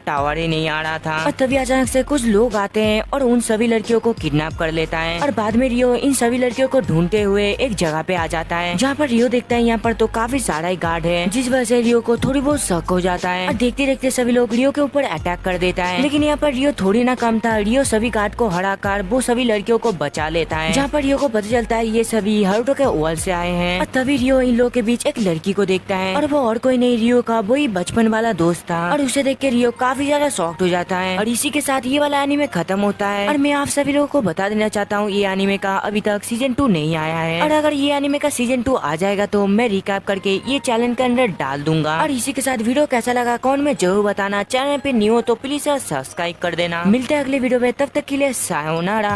टावर ही नहीं आ रहा था। और तभी अचानक से कुछ लोग आते हैं और उन सभी लड़कियों को किडनैप कर लेता है और बाद में रियो इन सभी लड़कियों को ढूंढते हुए एक जगह पे आ जाता है, जहाँ पर रियो देखता है यहाँ पर तो काफी सारा ही गार्ड है, जिस वजह से रियो को थोड़ी बहुत शक हो जाता है और देखते देखते सभी लोग रियो के ऊपर अटैक कर देता है। लेकिन यहाँ पर रियो थोड़ी ना कम था, रियो सभी गार्ड को हराकर वो सभी लड़कियों को बचा लेता है, जहाँ पर रियो को पता चलता है ये सभी हरुटो के वर्ल्ड से आए हैं। और तभी रियो इन लोगों के बीच एक लड़की को देखता है और वो और कोई नहीं रियो का वही बचपन वाला दोस्त था और उसे देख के रियो काफी ज्यादा शॉक्ड हो जाता है। और इसी के साथ ये वाला एनीमे खत्म होता है और मैं आप सभी लोगों को बता देना चाहता हूँ ये एनीमे का अभी तक सीजन 2 नहीं आया है और अगर ये एनीमे का सीजन 2 आ जाएगा तो मैं रिकैप करके ये चैनल के अंदर डाल दूंगा। और इसी के साथ वीडियो कैसा लगा कमेंट में जरूर बताना, चैनल पे न्यू हो तो प्लीज सब्सक्राइब कर देना। मिलते हैं अगले वीडियो में, तब तक के लिए सायोनारा।